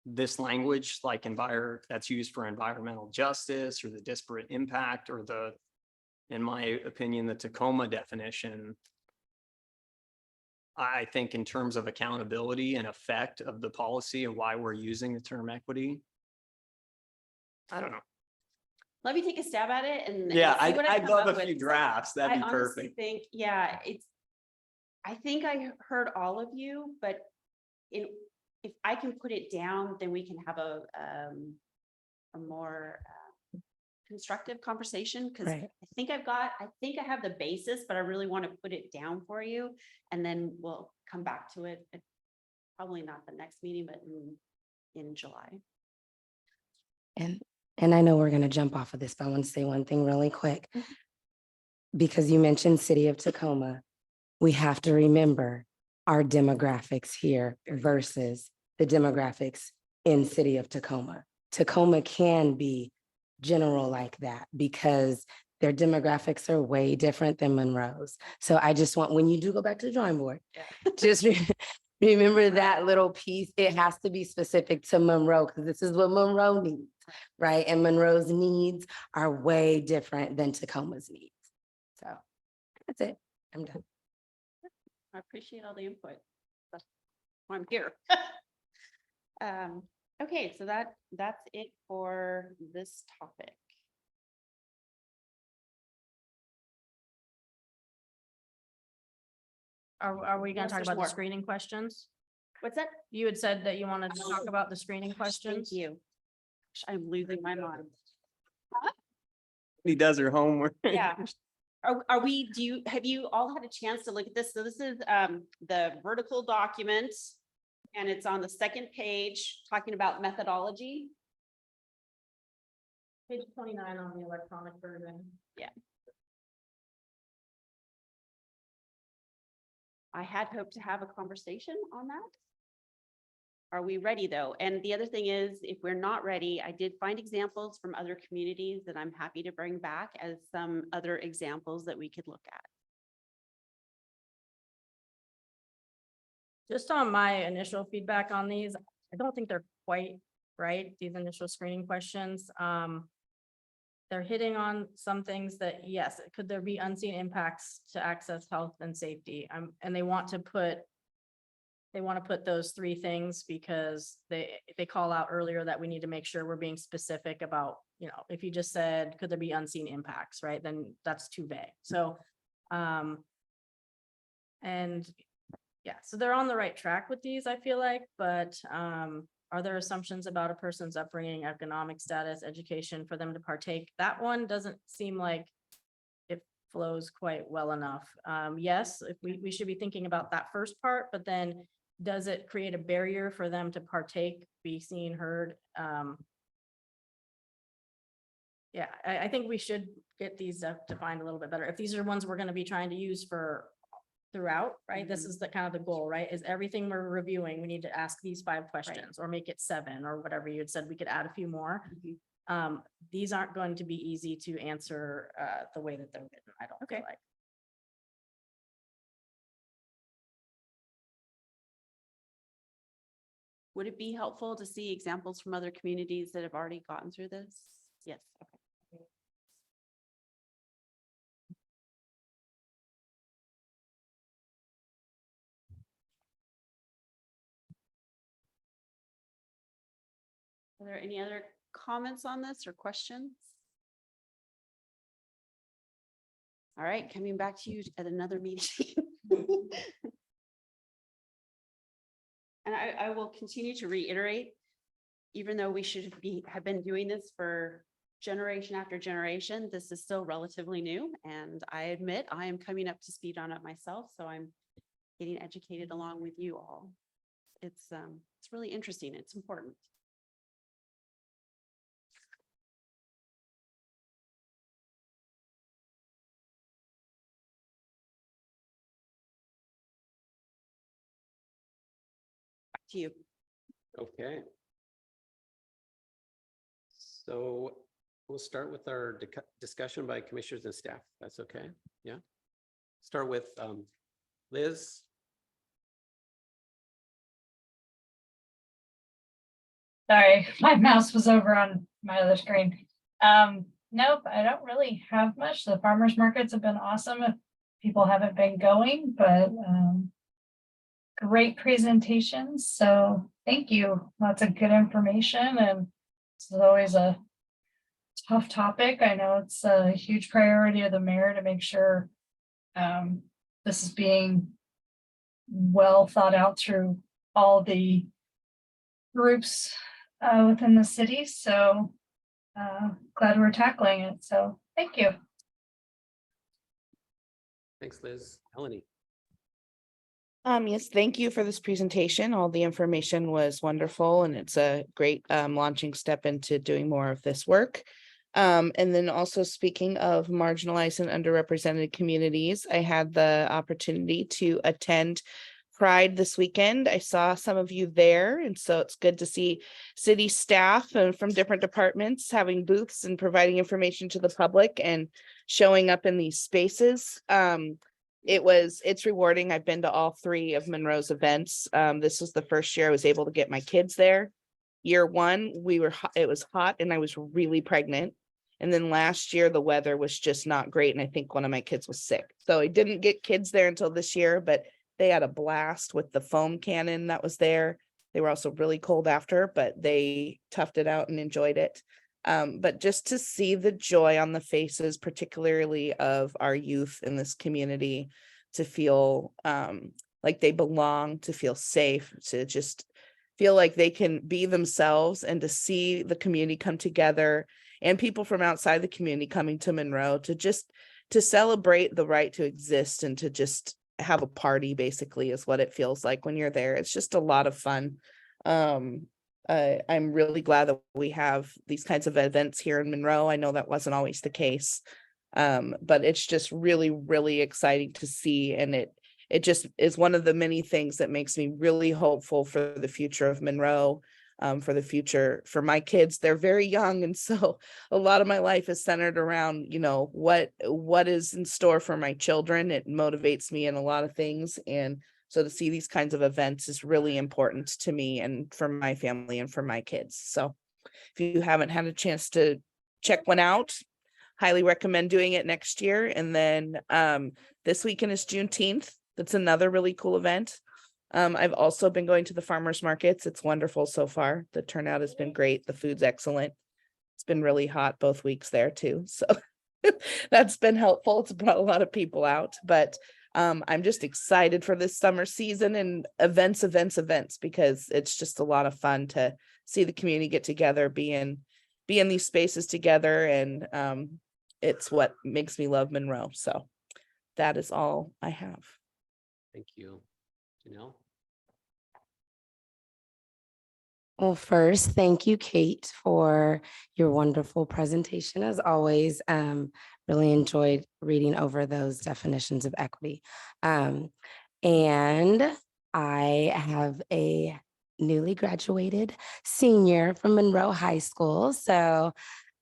this language like that's used for environmental justice or the disparate impact or the, in my opinion, the Tacoma definition. I think in terms of accountability and effect of the policy and why we're using the term equity. I don't know. Let me take a stab at it and. Yeah, see what I I'd come love up a with, few 'cause drafts. That'd I be honestly perfect. think, yeah, I think I heard all of you, but if I can put it down, then we can have a more constructive conversation, because Right. I think I have the basis, but I really want to put it down for you, and then we'll come back to it. Probably not the next meeting, but in July. And I know we're gonna jump off of this, but I want to say one thing really quick. Because you mentioned City of Tacoma, we have to remember our demographics here versus the demographics in City of Tacoma. Tacoma can be general like that because their demographics are way different than Monroe's. So I just want, when you do go back to the drawing board, just remember that little piece. It has to be specific to Monroe because this is what Monroe needs, right? And Monroe's needs are way different than Tacoma's needs. So that's it. I'm done. I appreciate all the input. That's why I'm here. Okay, so that's it for this topic. Are we gonna Yes, talk there's about the more. screening questions? What's that? You had said that you wanted to talk about the screening questions. Thank you. I'm losing my mind. He does her homework. Yeah. Are we, have you all had a chance to look at this? So this is the vertical document. And it's on the second page, talking about methodology. Page 29 on the electronic version. I had hoped to have a conversation on that. Are we ready though? And the other thing is, if we're not ready, I did find examples from other communities that I'm happy to bring back as some other examples that we could look at. Just on my initial feedback on these, I don't think they're quite right, these initial screening questions. They're hitting on some things that, yes, could there be unseen impacts to access, health and safety? And they want to put those 3 things because they call out earlier that we need to make sure we're being specific about, you know, if you just said, could there be unseen impacts, right? Then that's too vague. So, and yeah, so they're on the right track with these, I feel like, but are there assumptions about a person's upbringing, economic status, education for them to partake? That one doesn't seem like it flows quite well enough. Yes, if we should be thinking about that first part, but then does it create a barrier for them to partake, be seen, heard? Yeah, I think we should get these defined a little bit better. If these are ones we're going to be trying to use for throughout, right? This is the kind of the goal, right? Is everything we're reviewing, we need to ask these 5 questions or make it 7 or whatever you had said, we could add a few more. These aren't going to be easy to answer the way that they're written, I don't feel Okay. like. Would it be helpful to see examples from other communities that have already gotten through this? Yes, okay. Are there any other comments on this or questions? All right, coming back to you at another meeting. And I will continue to reiterate, even though we should have been doing this for generation after generation, this is still relatively new. And I admit I am coming up to speed on it myself, so I'm getting educated along with you all. It's really interesting. It's important. Back to you. Okay. So we'll start with our discussion by commissioners and staff. That's okay. Yeah. Start with Liz. Sorry, my mouse was over on my other screen. Nope, I don't really have much. The farmers markets have been awesome. If people haven't been going, but great presentations. So thank you. Lots of good information, and it's always a tough topic. I know it's a huge priority of the mayor to make sure this is being well thought out through all the groups within the city. So glad we're tackling it. So thank you. Thanks, Liz. Melanie. Yes, thank you for this presentation. All the information was wonderful, and it's a great launching step into doing more of this work. And then also, speaking of marginalized and underrepresented communities, I had the opportunity to attend Pride this weekend. I saw some of you there, and so it's good to see city staff and from different departments having booths and providing information to the public and showing up in these spaces. It's rewarding. I've been to all 3 of Monroe's events. This was the first year I was able to get my kids there. Year 1, it was hot and I was really pregnant. And then last year, the weather was just not great. And I think one of my kids was sick. So I didn't get kids there until this year, but they had a blast with the foam cannon that was there. They were also really cold after, but they toughed it out and enjoyed it. But just to see the joy on the faces, particularly of our youth in this community, to feel like they belong, to feel safe, to just feel like they can be themselves, and to see the community come together and people from outside the community coming to Monroe to celebrate the right to exist and to just have a party, basically, is what it feels like when you're there. It's just a lot of fun. I'm really glad that we have these kinds of events here in Monroe. I know that wasn't always the case, but it's just really, really exciting to see. And it just is one of the many things that makes me really hopeful for the future of Monroe, for the future for my kids. They're very young, and so a lot of my life is centered around, what is in store for my children. It motivates me in a lot of things, and so to see these kinds of events is really important to me and for my family and for my kids. So if you haven't had a chance to check one out, highly recommend doing it next year. And then this weekend is Juneteenth. That's another really cool event. I've also been going to the farmers markets. It's wonderful so far. The turnout has been great. The food's excellent. It's been really hot both weeks there too. So that's been helpful. It's brought a lot of people out, but I'm just excited for this summer season and events, because it's just a lot of fun to see the community get together, be in these spaces together. And it's what makes me love Monroe. So that is all I have. Thank you. Janelle. Well, first, thank you, Kate, for your wonderful presentation. As always, really enjoyed reading over those definitions of equity. And I have a newly graduated senior from Monroe High School. So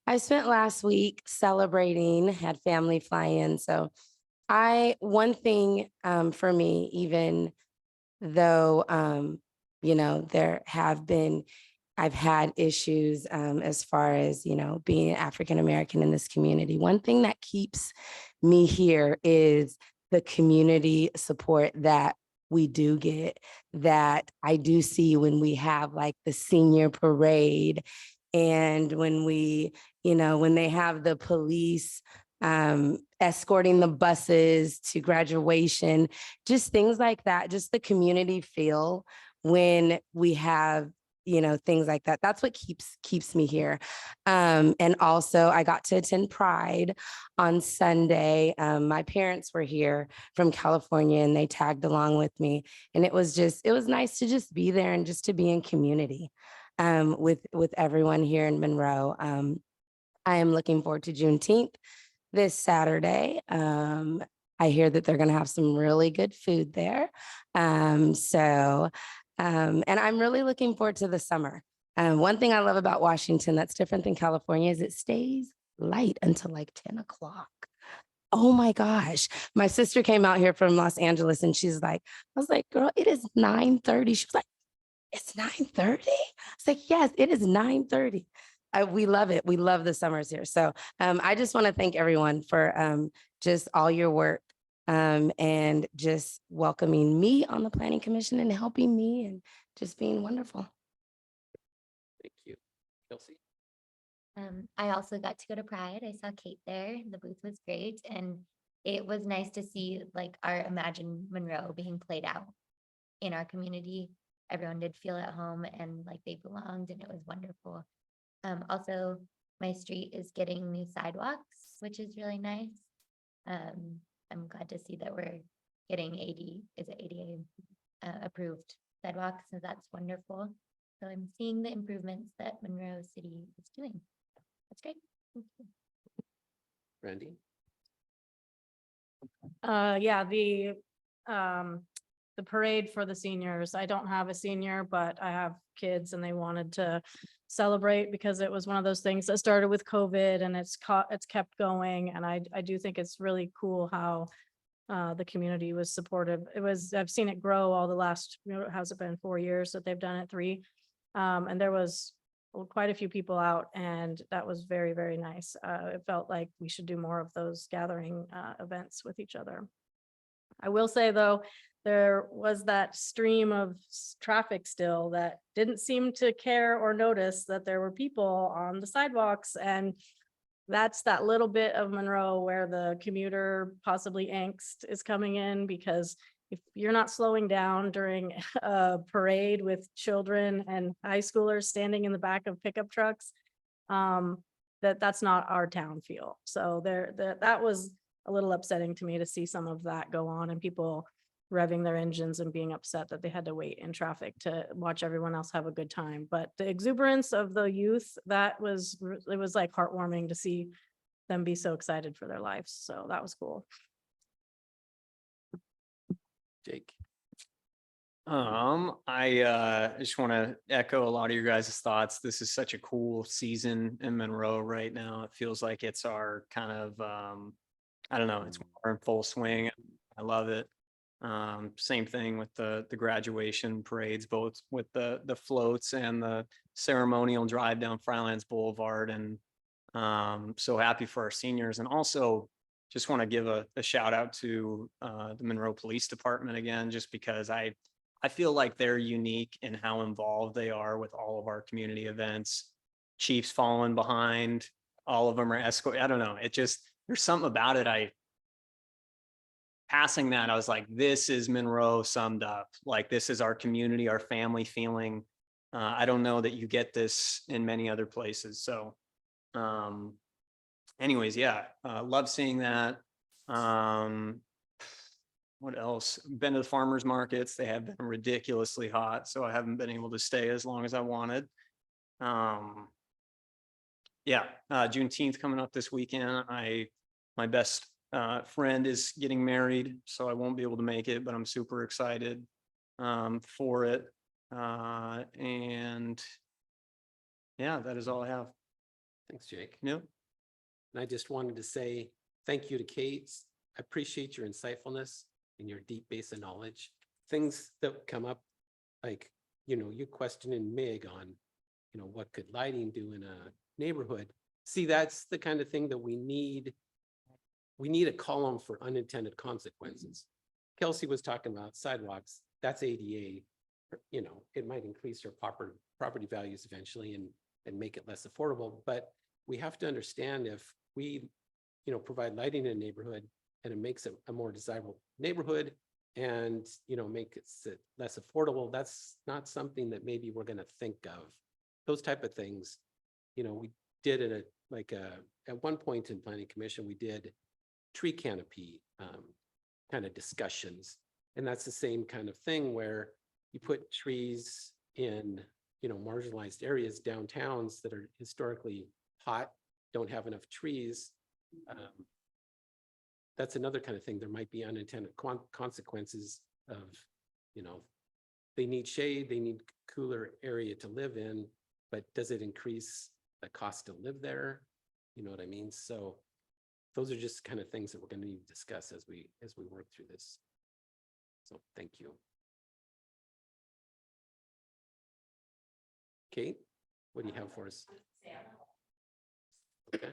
I spent last week celebrating, had family fly in. So one thing for me, even though, there have been, I've had issues as far as, being African-American in this community. One thing that keeps me here is the community support that we do get, that I do see when we have like the senior parade and when when they have the police escorting the buses to graduation, just things like that, just the community feel when we have things like that. That's what keeps me here. And also I got to attend Pride on Sunday. My parents were here from California and they tagged along with me. And it was nice to just be there and just to be in community with everyone here in Monroe. I am looking forward to Juneteenth this Saturday. I hear that they're going to have some really good food there. And I'm really looking forward to the summer. One thing I love about Washington that's different than California is it stays light until like 10 o'clock. Oh my gosh. My sister came out here from Los Angeles and she's like, I was like, girl, it is 9:30. She was like, it's 9:30? It's like, yes, it is 9:30. We love it. We love the summers here. So I just want to thank everyone for just all your work and just welcoming me on the Planning Commission and helping me and just being wonderful. Thank you. Kelsey? I also got to go to Pride. I saw Kate there. The booth was great. And it was nice to see like our Imagine Monroe being played out in our community. Everyone did feel at home and like they belonged, and it was wonderful. Also, my street is getting new sidewalks, which is really nice. I'm glad to see that we're getting ADA approved sidewalks, so that's wonderful. So I'm seeing the improvements that Monroe City is doing. That's great. Thank you. Randy? Yeah, the parade for the seniors. I don't have a senior, but I have kids and they wanted to celebrate because it was one of those things that started with COVID and it's kept going. And I do think it's really cool how the community was supportive. I've seen it grow all the last, has it been 4 years that they've done it, 3? And there was quite a few people out and that was very, very nice. It felt like we should do more of those gathering events with each other. I will say though, there was that stream of traffic still that didn't seem to care or notice that there were people on the sidewalks. And that's that little bit of Monroe where the commuter possibly angst is coming in, because if you're not slowing down during a parade with children and high schoolers standing in the back of pickup trucks, that's not our town feel. So that was a little upsetting to me to see some of that go on and people revving their engines and being upset that they had to wait in traffic to watch everyone else have a good time. But the exuberance of the youth, it was like heartwarming to see them be so excited for their lives. So that was cool. Jake? I just want to echo a lot of your guys' thoughts. This is such a cool season in Monroe right now. It feels like it's our kind of, I don't know, it's more in full swing. I love it. Same thing with the graduation parades, both with the floats and the ceremonial drive down Frylands Boulevard. And so happy for our seniors. And also just want to give a shout out to the Monroe Police Department again, just because I feel like they're unique in how involved they are with all of our community events. Chiefs falling behind, all of them are escort. I don't know. There's something about it. Passing that, I was like, this is Monroe summed up. Like, this is our community, our family feeling. I don't know that you get this in many other places. So anyways, yeah, love seeing that. What else? Been to the farmers markets. They have been ridiculously hot, so I haven't been able to stay as long as I wanted. Yeah, Juneteenth coming up this weekend. My best friend is getting married, so I won't be able to make it, but I'm super excited for it. And yeah, that is all I have. Thanks, Jake. Yep. And I just wanted to say thank you to Kate. I appreciate your insightfulness and your deep base of knowledge. Things that come up, like, you questioning Mig on, what could lighting do in a neighborhood? See, that's the kind of thing that we need. We need a column for unintended consequences. Kelsey was talking about sidewalks. That's ADA. It might increase our property values eventually and make it less affordable, but we have to understand if we, provide lighting in a neighborhood and it makes it a more desirable neighborhood and, makes it less affordable, that's not something that maybe we're going to think of. Those type of things, we did it at one point in planning commission, we did tree canopy kind of discussions. And that's the same kind of thing where you put trees in, marginalized areas, downtowns that are historically hot, don't have enough trees. That's another kind of thing. There might be unintended consequences of, they need shade, they need cooler area to live in, but does it increase the cost to live there? You know what I mean? So those are just kind of things that we're going to need to discuss as we work through this. So thank you. Kate, what do you have for us? Okay.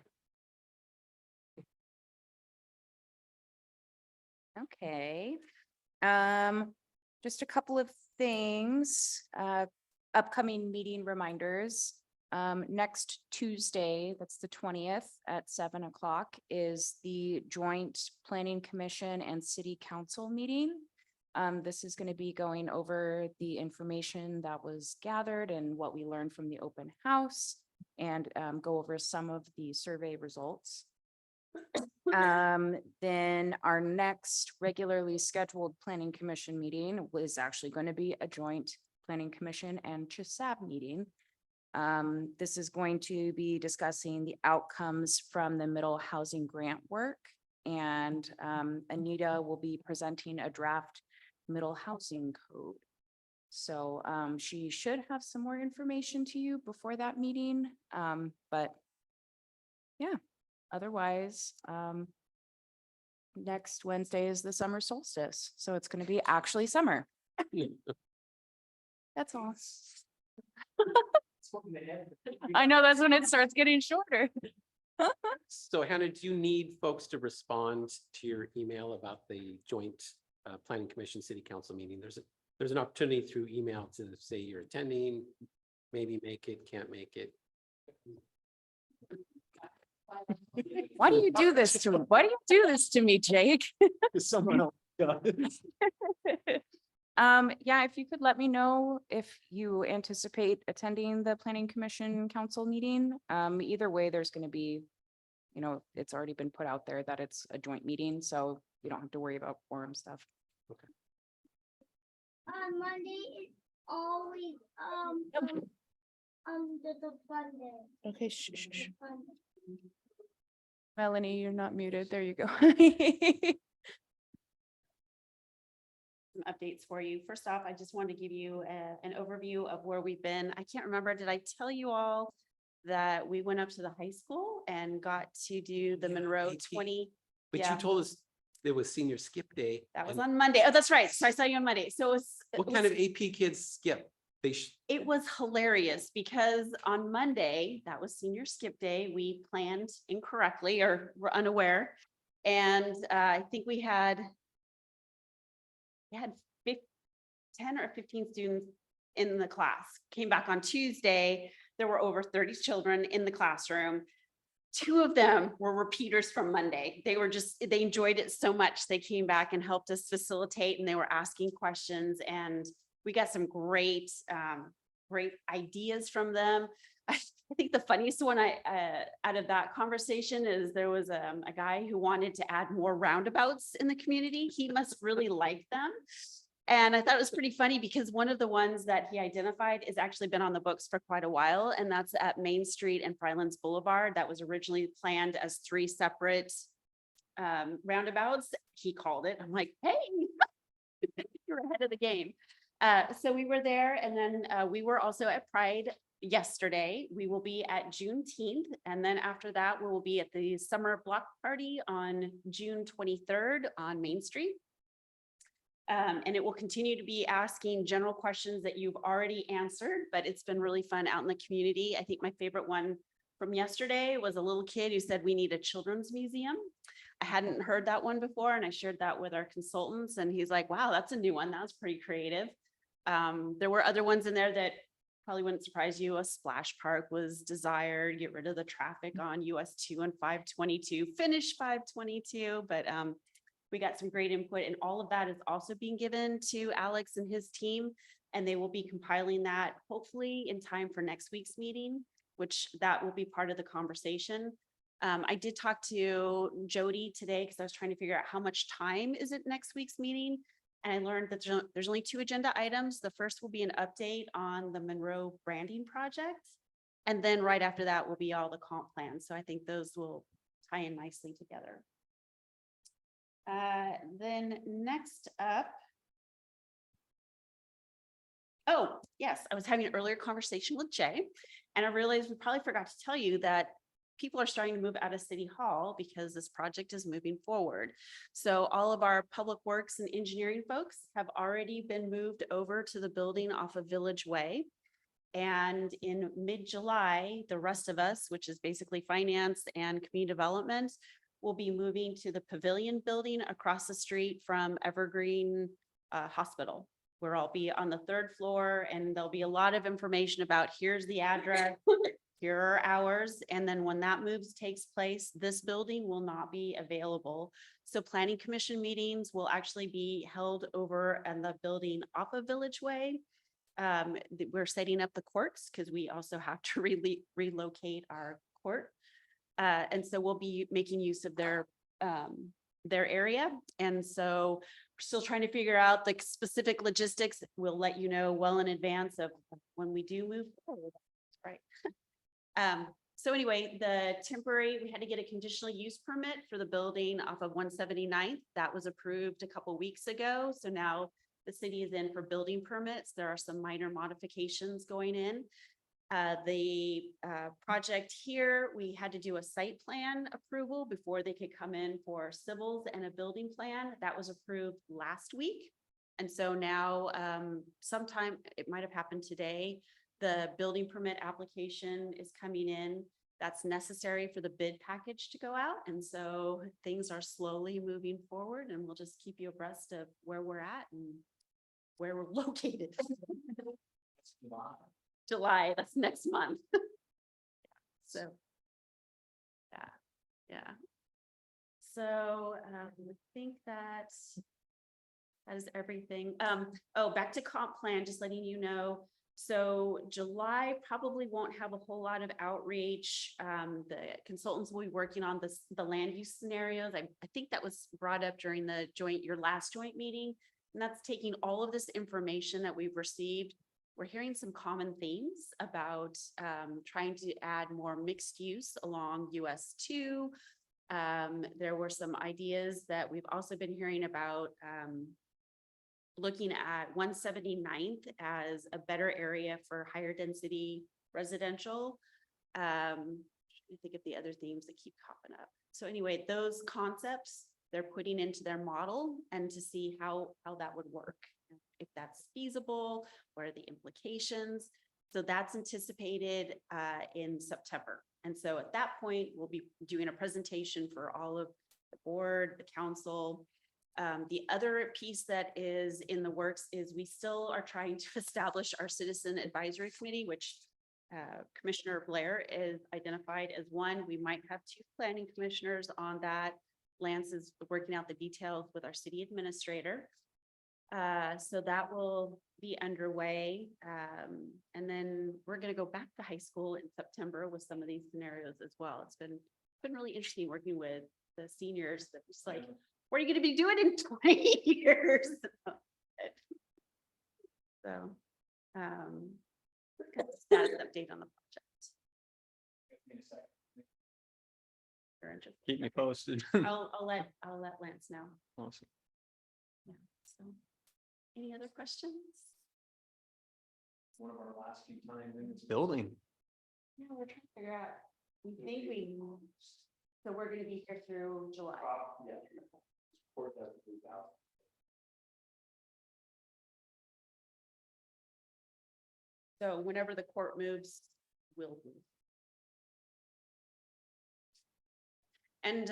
Okay. Just a couple of things, upcoming meeting reminders. Next Tuesday, that's the 20th at 7 o'clock is the joint planning commission and city council meeting. This is going to be going over the information that was gathered and what we learned from the open house and go over some of the survey results. Then our next regularly scheduled planning commission meeting was actually going to be a joint planning commission and CHSAB meeting. This is going to be discussing the outcomes from the middle housing grant work, and Anita will be presenting a draft middle housing code. So she should have some more information to you before that meeting. But yeah, otherwise, next Wednesday is the summer solstice. So it's going to be actually summer. That's all. I know that's when it starts getting shorter. So Hannah, do you need folks to respond to your email about the joint planning commission city council meeting? There's an opportunity through email to say you're attending, maybe make it, can't make it. Why do you do this to me? Why do you do this to me, Jake? Someone else does. Yeah, if you could let me know if you anticipate attending the planning commission council meeting. Either way, there's going to be, it's already been put out there that it's a joint meeting, so you don't have to worry about quorum stuff. Okay. On Monday is always the fun day. Okay, shh, shh, shh. The fun day. Melanie, you're not muted. There you go. Some updates for you. First off, I just wanted to give you an overview of where we've been. I can't remember, did I tell you all that we went up to the high school and got to do the Yeah, Monroe AP. 20? But Yeah. you told us there was senior skip day. That was and on Monday. Oh, that's right. So I saw you on Monday. So what kind of AP kids skip? it was hilarious because on Monday, that was senior skip day. We planned incorrectly or were unaware. And I think we had 10 or 15 students in the class. Came back on Tuesday. There were over 30 children in the classroom. 2 of them were repeaters from Monday. They enjoyed it so much. They came back and helped us facilitate, and they were asking questions, and we got some great ideas from them. I think the funniest one out of that conversation is there was a guy who wanted to add more roundabouts in the community. He must really like them. And I thought it was pretty funny because one of the ones that he identified has actually been on the books for quite a while. And that's at Main Street and Frylands Boulevard. That was originally planned as 3 separate roundabouts. He called it. I'm like, hey, you're ahead of the game. So we were there and then we were also at Pride yesterday. We will be at Juneteenth. And then after that, we will be at the summer block party on June 23rd on Main Street. And it will continue to be asking general questions that you've already answered, but it's been really fun out in the community. I think my favorite one from yesterday was a little kid who said we need a children's museum. I hadn't heard that one before and I shared that with our consultants and he's like, wow, that's a new one. That was pretty creative. There were other ones in there that probably wouldn't surprise you. A splash park was desired, get rid of the traffic on US 2 and 522, finish 522, but we got some great input and all of that is also being given to Alex and his team. And they will be compiling that hopefully in time for next week's meeting, which that will be part of the conversation. I did talk to Jody today because I was trying to figure out how much time is it next week's meeting. And I learned that there's only 2 agenda items. The first will be an update on the Monroe branding project. And then right after that will be all the comp plans. So I think those will tie in nicely together. Then next up. Oh, yes, I was having an earlier conversation with Jay and I realized we probably forgot to tell you that people are starting to move out of City Hall because this project is moving forward. So all of our public works and engineering folks have already been moved over to the building off of Village Way. And in mid-July, the rest of us, which is basically finance and community development, will be moving to the Pavilion building across the street from Evergreen Hospital, where I'll be on the 3rd floor and there'll be a lot of information about here's the address, here are hours. And then when that moves takes place, this building will not be available. So planning commission meetings will actually be held over in the building off of Village Way. We're setting up the courts because we also have to relocate our court. And so we'll be making use of their area. And so we're still trying to figure out the specific logistics. We'll let you know well in advance of when we do move forward. Right. So anyway, we had to get a conditional use permit for the building off of 179th. That was approved a couple weeks ago. So now the city is in for building permits. There are some minor modifications going in. The project here, we had to do a site plan approval before they could come in for civils and a building plan. That was approved last week. And so now sometime, it might have happened today, the building permit application is coming in. That's necessary for the bid package to go out. And so things are slowly moving forward and we'll just keep you abreast of where we're at and where we're located. July, that's next month. So, yeah. So I think that is everything. Oh, back to comp plan, just letting you know. So July probably won't have a whole lot of outreach. The consultants will be working on the land use scenarios. I think that was brought up during your last joint meeting. And that's taking all of this information that we've received. We're hearing some common themes about trying to add more mixed use along US 2. There were some ideas that we've also been hearing about looking at 179th as a better area for higher density residential. I think of the other themes that keep popping up. So anyway, those concepts they're putting into their model and to see how that would work, if that's feasible, what are the implications. So that's anticipated in September. And so at that point, we'll be doing a presentation for all of the board, the council. The other piece that is in the works is we still are trying to establish our citizen advisory committee, which Commissioner Blair is identified as one. We might have 2 planning commissioners on that. Lance is working out the details with our city administrator. So that will be underway. And then we're going to go back to high school in September with some of these scenarios as well. It's been really interesting working with the seniors. That was like, what are you going to be doing in 20 years? So, status update on the project. You're interested. Keep me posted. I'll let Lance know. Awesome. Yeah. So, any other questions? one of our last few times in this building. Yeah, we're trying to figure out, we think we, so we're gonna be here through July. So whenever the court moves, we'll move. And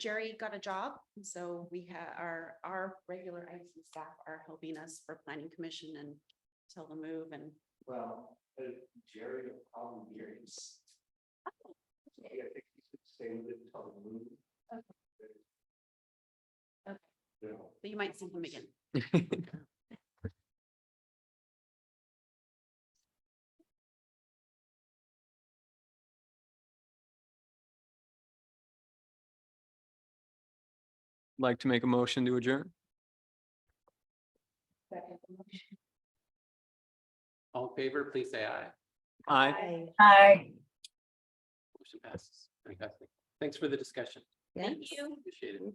Jerry got a job, so we have our regular IT staff are helping us for planning commission and till the move and. Well, Jerry probably years. I think you should stay with it until the move. Okay. You know, So you might see him again. Like to make a motion to adjourn? All in favor, please say aye. Aye. Hi. Motion passes. Fantastic. Thanks for the discussion. Yeah. Thank you. Appreciate it.